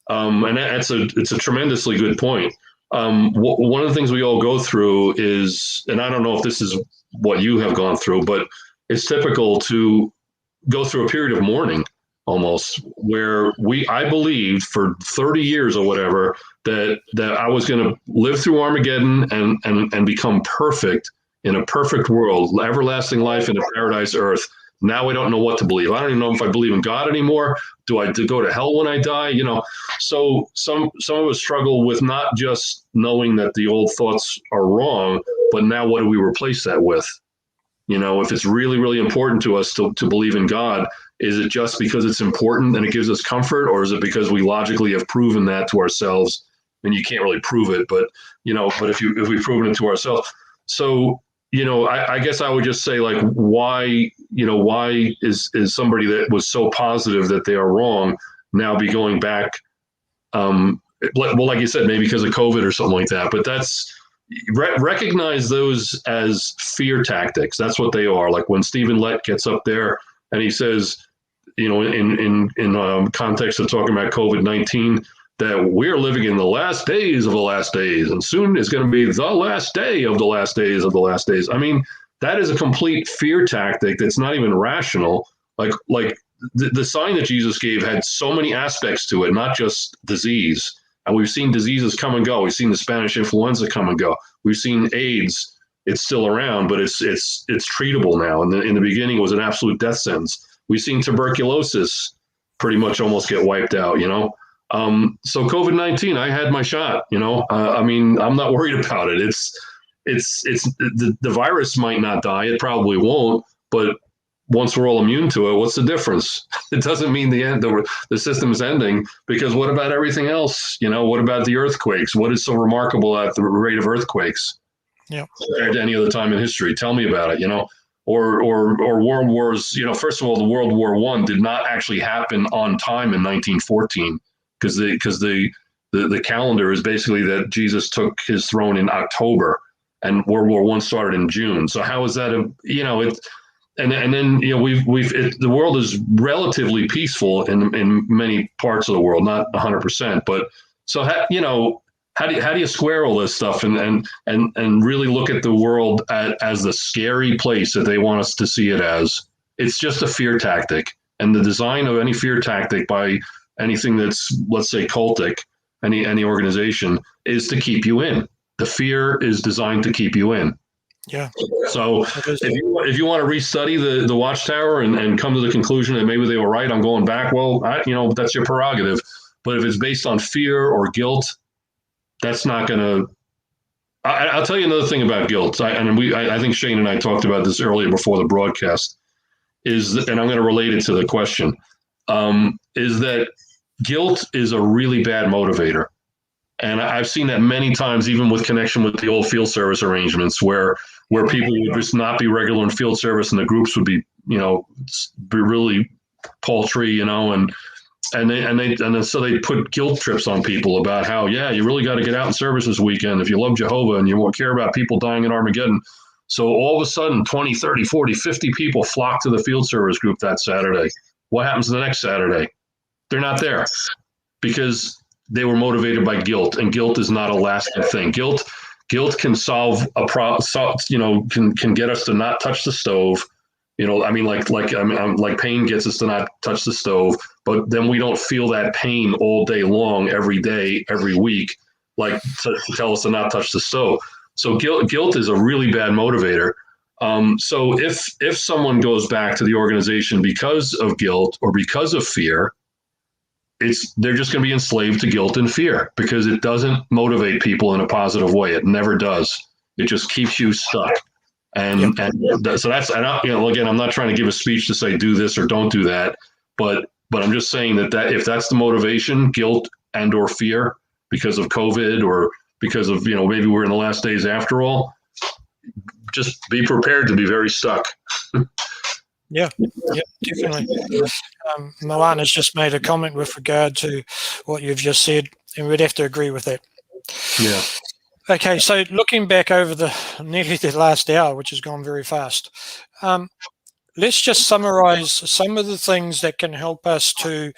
and it's a tremendously good point. One of the things we all go through is, and I don't know if this is what you have gone through, but it's typical to go through a period of mourning almost, where I believed for 30 years or whatever that I was going to live through Armageddon and become perfect in a perfect world, everlasting life in a paradise earth. Now I don't know what to believe. I don't even know if I believe in God anymore. Do I go to hell when I die? So some of us struggle with not just knowing that the old thoughts are wrong, but now what do we replace that with? If it's really, really important to us to believe in God, is it just because it's important and it gives us comfort, or is it because we logically have proven that to ourselves? And you can't really prove it, but if we've proven it to ourselves. So, I guess I would just say, like, why is somebody that was so positive that they are wrong now be going back? Well, like you said, maybe because of COVID or something like that. But that's recognize those as fear tactics. That's what they are. Like when Stephen Lett gets up there and he says, in context of talking about COVID-19, that we're living in the last days of the last days, and soon is going to be the last day of the last days of the last days. I mean, that is a complete fear tactic that's not even rational. Like the sign that Jesus gave had so many aspects to it, not just disease. And we've seen diseases come and go. We've seen the Spanish influenza come and go. We've seen AIDS. It's still around, but it's treatable now. And in the beginning, it was an absolute death sentence. We've seen tuberculosis pretty much almost get wiped out. So COVID-19, I had my shot. I mean, I'm not worried about it. The virus might not die. It probably won't. But once we're all immune to it, what's the difference? It doesn't mean the system is ending, because what about everything else? What about the earthquakes? What is so remarkable at the rate of earthquakes compared to any other time in history? Tell me about it, or world wars. First of all, the World War I did not actually happen on time in 1914, because the calendar is basically that Jesus took his throne in October and World War I started in June. So how is that And then the world is relatively peaceful in many parts of the world, not 100%. But so how do you square all this stuff and really look at the world as the scary place that they want us to see it as? It's just a fear tactic, and the design of any fear tactic by anything that's, let's say, cultic, any organization, is to keep you in. The fear is designed to keep you in. Yeah. So if you want to restudy the Watchtower and come to the conclusion that maybe they were right on going back, well, that's your prerogative. But if it's based on fear or guilt, that's not going to. I'll tell you another thing about guilt. I think Shane and I talked about this earlier before the broadcast. And I'm going to relate it to the question. Is that guilt is a really bad motivator. And I've seen that many times, even with connection with the old field service arrangements, where people would just not be regular in field service, and the groups would be really paltry, and so they put guilt trips on people about how, you really got to get out in service this weekend if you love Jehovah and you won't care about people dying in Armageddon. So all of a sudden, 20, 30, 40, 50 people flock to the field service group that Saturday. What happens the next Saturday? They're not there because they were motivated by guilt, and guilt is not a lasting thing. Guilt can solve a problem, can get us to not touch the stove. Like pain gets us to not touch the stove, but then we don't feel that pain all day long, every day, every week, like to tell us to not touch the stove. So guilt is a really bad motivator. So if someone goes back to the organization because of guilt or because of fear, they're just going to be enslaved to guilt and fear, because it doesn't motivate people in a positive way. It never does. It just keeps you stuck. And so that's, again, I'm not trying to give a speech to say do this or don't do that, but I'm just saying that if that's the motivation, guilt and or fear because of COVID or because of, maybe we're in the last days after all, just be prepared to be very stuck. Yeah, definitely. Milan has just made a comment with regard to what you've just said, and we'd have to agree with that. Yeah. Okay, so looking back over nearly the last hour, which has gone very fast, let's just summarize some of the things that can help us to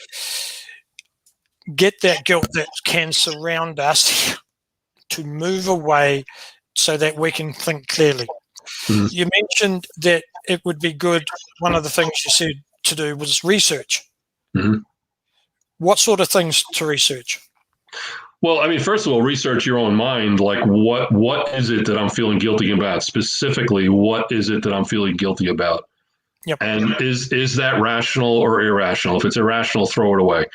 get that guilt that can surround us to move away so that we can think clearly. Mm-hmm. You mentioned that it would be good. One of the things you said to do was research. Mm-hmm. What sort of things to research? Well, I mean, first of all, research your own mind. Like, what is it that I'm feeling guilty about? Specifically, what is it that I'm feeling guilty about? Yep. And is that rational or irrational? If it's irrational, throw it away.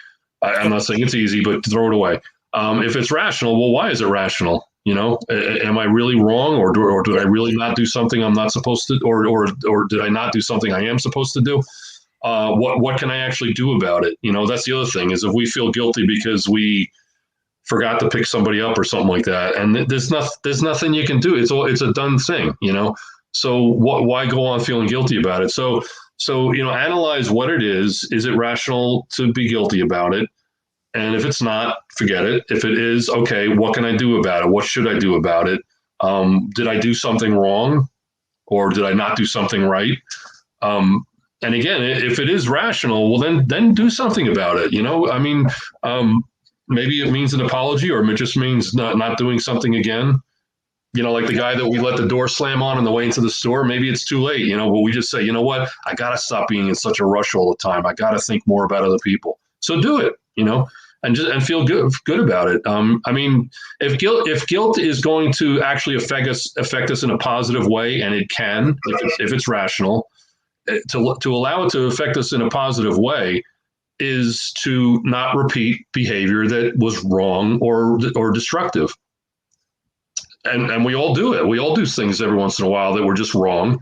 I'm not saying it's easy, but throw it away. If it's rational, well, why is it rational? Am I really wrong, or did I really not do something I'm not supposed to, or did I not do something I am supposed to do? What can I actually do about it? That's the other thing, is if we feel guilty because we forgot to pick somebody up or something like that, and there's nothing you can do. It's a done thing, So why go on feeling guilty about it? So analyze what it is. Is it rational to be guilty about it? And if it's not, forget it. If it is, okay, what can I do about it? What should I do about it? Did I do something wrong, or did I not do something right? And again, if it is rational, well, then do something about it. Maybe it means an apology, or it just means not doing something again. Like the guy that we let the door slam on the way into the store, maybe it's too late, but we just say, you know what? I got to stop being in such a rush all the time. I got to think more about other people. So do it, and feel good about it. I mean, if guilt is going to actually affect us in a positive way, and it can, if it's rational, to allow it to affect us in a positive way is to not repeat behavior that was wrong or destructive. And we all do it. We all do things every once in a while that were just wrong.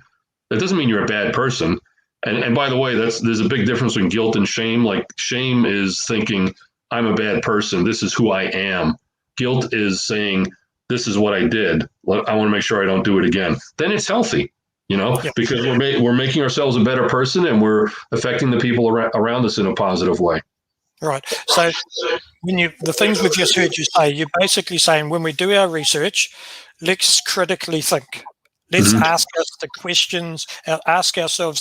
That doesn't mean you're a bad person. And by the way, there's a big difference between guilt and shame. Like, shame is thinking, I'm a bad person. This is who I am. Guilt is saying, this is what I did. I want to make sure I don't do it again. Then it's healthy, because we're making ourselves a better person, and we're affecting the people around us in a positive way. Right. So the things we've just heard you say, you're basically saying when we do our research, let's critically think. Let's ask ourselves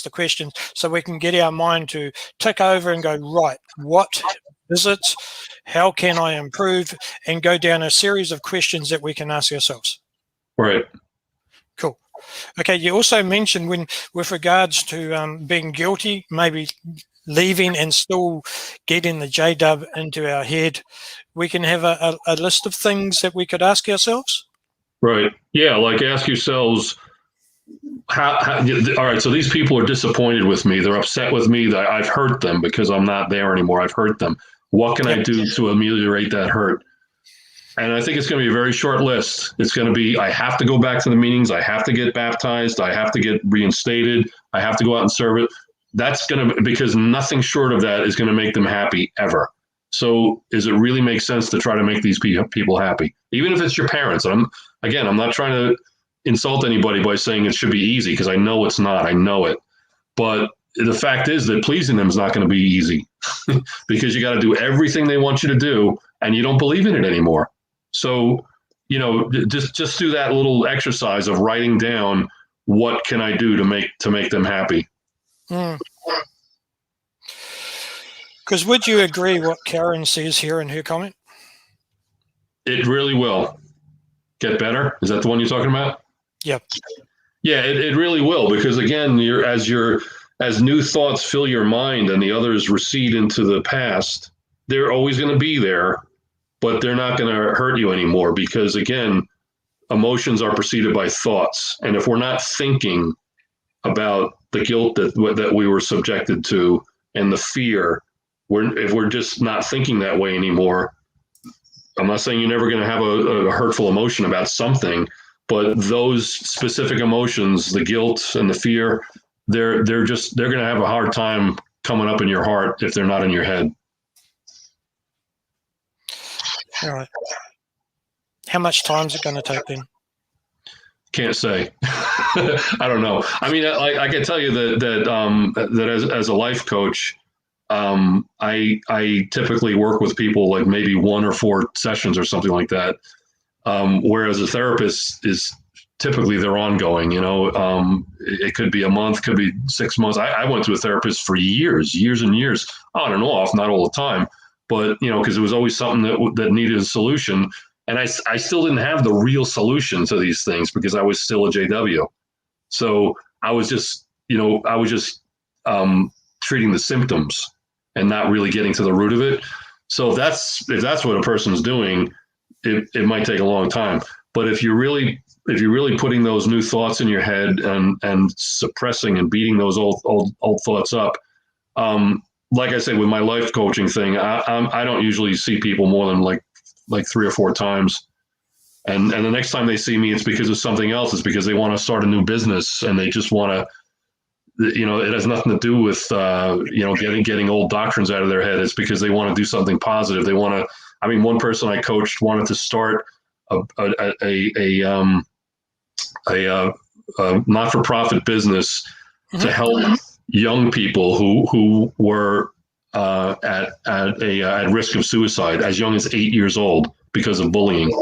the questions so we can get our mind to tick over and go, right, what is it? How can I improve? And go down a series of questions that we can ask ourselves. Right. Cool. Okay. You also mentioned with regards to being guilty, maybe leaving and still getting the JW into our head, we can have a list of things that we could ask ourselves. Right. Yeah. Like, ask yourselves, how all right, so these people are disappointed with me. They're upset with me that I've hurt them because I'm not there anymore. I've hurt them. What can I do to ameliorate that hurt? And I think it's going to be a very short list. It's going to be, I have to go back to the meetings. I have to get baptized. I have to get reinstated. I have to go out and serve it. That's going to, because nothing short of that is going to make them happy ever. So does it really make sense to try to make these people happy? Even if it's your parents. I'm not trying to insult anybody by saying it should be easy, because I know it's not. I know it. But the fact is that pleasing them is not going to be easy because you got to do everything they want you to do, and you don't believe in it anymore. So, just do that little exercise of writing down, what can I do to make them happy? Because would you agree what Karen says here in her comment? It really will get better. Is that the one you're talking about? Yep. Yeah, it really will, because again, as new thoughts fill your mind and the others recede into the past, they're always going to be there, but they're not going to hurt you anymore, because again, emotions are preceded by thoughts. And if we're not thinking about the guilt that we were subjected to and the fear, if we're just not thinking that way anymore, I'm not saying you're never going to have a hurtful emotion about something, but those specific emotions, the guilt and the fear, they're going to have a hard time coming up in your heart if they're not in your head. All right. How much time is it going to take then? Can't say. I don't know. I mean, I can tell you that as a life coach, I typically work with people like maybe 1 or 4 sessions or something like that. Whereas a therapist is typically they're ongoing, it could be a month, could be 6 months. I went to a therapist for years and years, on and off, not all the time, but, because it was always something that needed a solution. And I still didn't have the real solution to these things because I was still a JW. So I was just treating the symptoms and not really getting to the root of it. So if that's what a person's doing, it might take a long time. But if you're really putting those new thoughts in your head and suppressing and beating those old thoughts up, like I said, with my life coaching thing, I don't usually see people more than like 3 or 4 times. And the next time they see me, it's because of something else. It's because they want to start a new business and they just want to, it has nothing to do with, getting old doctrines out of their head. It's because they want to do something positive. They want to, one person I coached wanted to start a not-for-profit business to help young people who were at risk of suicide as young as 8 years old because of bullying.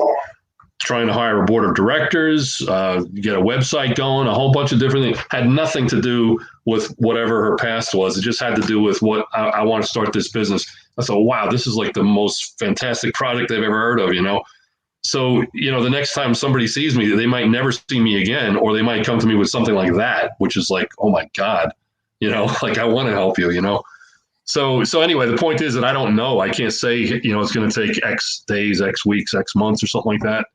Trying to hire a board of directors, get a website going, a whole bunch of different things. Had nothing to do with whatever her past was. It just had to do with what I want to start this business. I thought, wow, this is like the most fantastic project I've ever heard of, So, the next time somebody sees me, they might never see me again, or they might come to me with something like that, which is like, oh my God, like I want to help you, So anyway, the point is that I don't know. I can't say, it's going to take X days, X weeks, X months or something like that.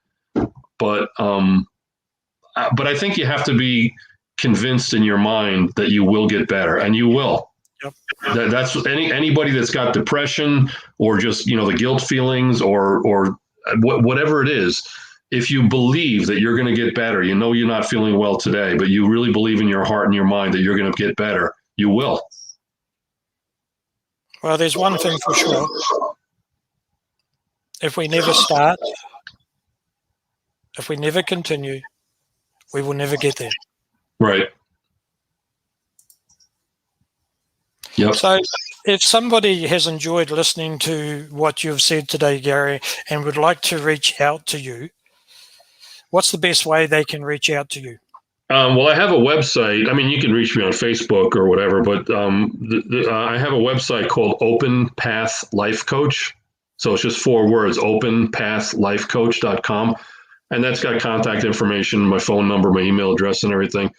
But I think you have to be convinced in your mind that you will get better, and you will. Yep. That's anybody that's got depression or just, the guilt feelings or whatever it is. If you believe that you're going to get better, you're not feeling well today, but you really believe in your heart and your mind that you're going to get better, you will. Well, there's one thing for sure. If we never start, if we never continue, we will never get there. Right. Yep. So if somebody has enjoyed listening to what you've said today, Gary, and would like to reach out to you, what's the best way they can reach out to you? Well, I have a website. I mean, you can reach me on Facebook or whatever, but I have a website called Open Path Life Coach. So it's just 4 words, openpathlifecoach.com. And that's got contact information, my phone number, my email address, and everything.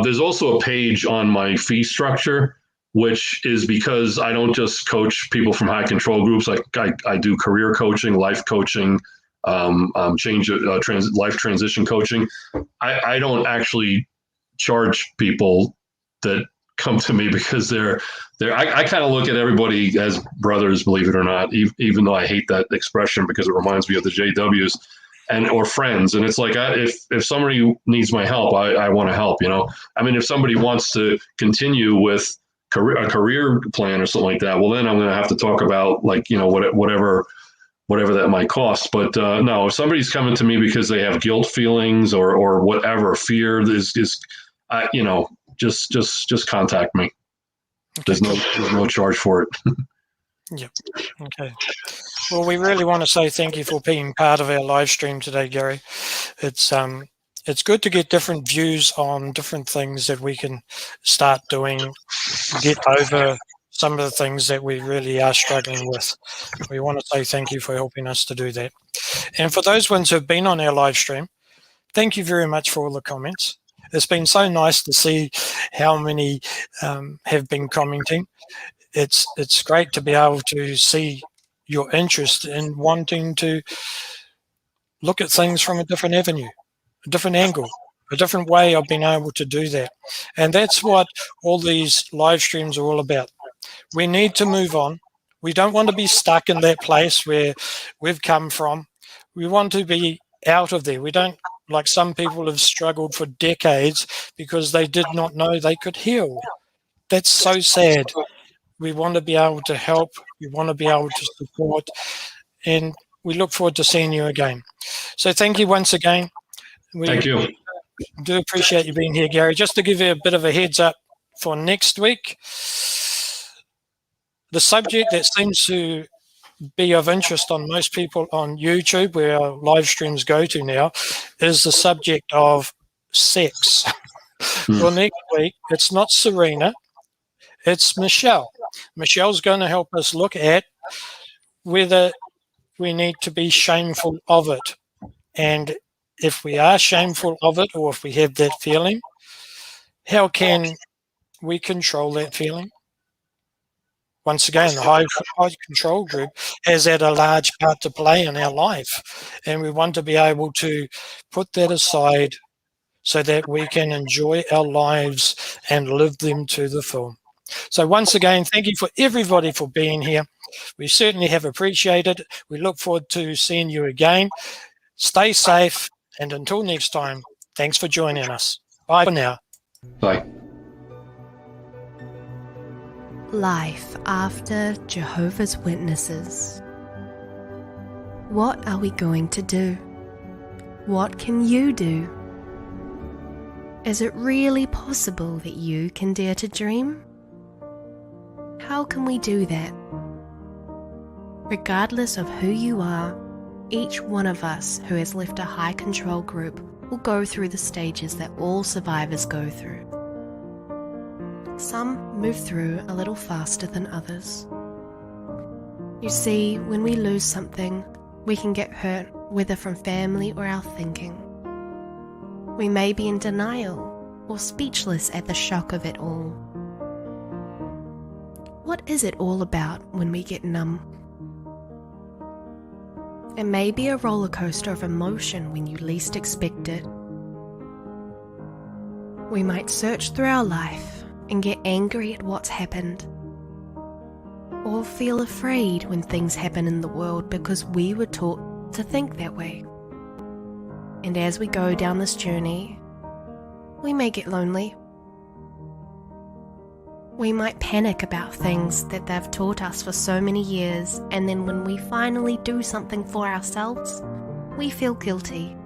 There's also a page on my fee structure, which is because I don't just coach people from high control groups. I do career coaching, life coaching, life transition coaching. I don't actually charge people that come to me because I kind of look at everybody as brothers, believe it or not, even though I hate that expression because it reminds me of the JWs or friends. And it's like, if somebody needs my help, I want to help, I mean, if somebody wants to continue with a career plan or something like that, well, then I'm going to have to talk about whatever that might cost. But no, if somebody's coming to me because they have guilt feelings or whatever, fear is just contact me. Okay. There's no charge for it. Yep. Okay. Well, we really want to say thank you for being part of our live stream today, Gary. It's good to get different views on different things that we can start doing, get over some of the things that we really are struggling with. We want to say thank you for helping us to do that. And for those ones who have been on our live stream, thank you very much for all the comments. It's been so nice to see how many have been commenting. It's great to be able to see your interest in wanting to look at things from a different avenue, a different angle, a different way of being able to do that. And that's what all these live streams are all about. We need to move on. We don't want to be stuck in that place where we've come from. We want to be out of there. We don't, like some people have struggled for decades because they did not know they could heal. That's so sad. We want to be able to help. We want to be able to support. And we look forward to seeing you again. So thank you once again. Thank you. Do appreciate you being here, Gary. Just to give you a bit of a heads up for next week, the subject that seems to be of interest on most people on YouTube, where our live streams go to now, is the subject of sex. Well, next week, it's not Serena, it's Michelle. Michelle's going to help us look at whether we need to be shameful of it. And if we are shameful of it, or if we have that feeling, how can we control that feeling? Once again, the high control group has had a large part to play in our life, and we want to be able to put that aside so that we can enjoy our lives and live them to the full. So once again, thank you for everybody for being here. We certainly have appreciated it. We look forward to seeing you again. Stay safe, and until next time, thanks for joining us. Bye for now. Bye. Life after Jehovah's Witnesses. What are we going to do? What can you do? Is it really possible that you can dare to dream? How can we do that? Regardless of who you are, each one of us who has left a high control group will go through the stages that all survivors go through. Some move through a little faster than others. You see, when we lose something, we can get hurt whether from family or our thinking. We may be in denial or speechless at the shock of it all. What is it all about when we get numb? It may be a roller coaster of emotion when you least expect it. We might search through our life and get angry at what's happened, or feel afraid when things happen in the world because we were taught to think that way. And as we go down this journey, we may get lonely. We might panic about things that they've taught us for so many years, and then when we finally do something for ourselves, we feel guilty.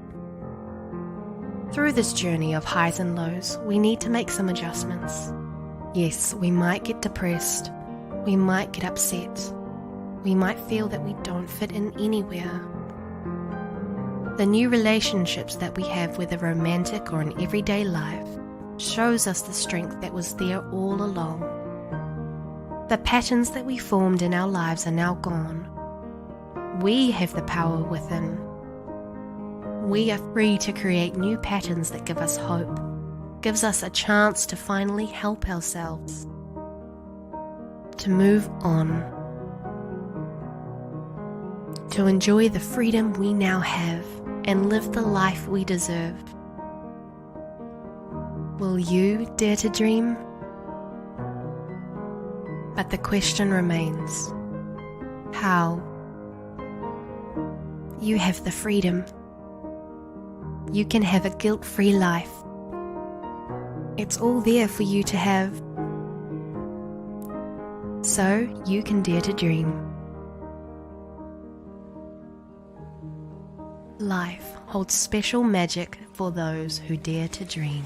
Through this journey of highs and lows, we need to make some adjustments. Yes, we might get depressed, we might get upset, we might feel that we don't fit in anywhere. The new relationships that we have, whether romantic or in everyday life, shows us the strength that was there all along. The patterns that we formed in our lives are now gone. We have the power within. We are free to create new patterns that give us hope, gives us a chance to finally help ourselves, to move on, to enjoy the freedom we now have and live the life we deserve. Will you dare to dream? But the question remains, how? You have the freedom. You can have a guilt-free life. It's all there for you to have. So you can dare to dream. Life holds special magic for those who dare to dream.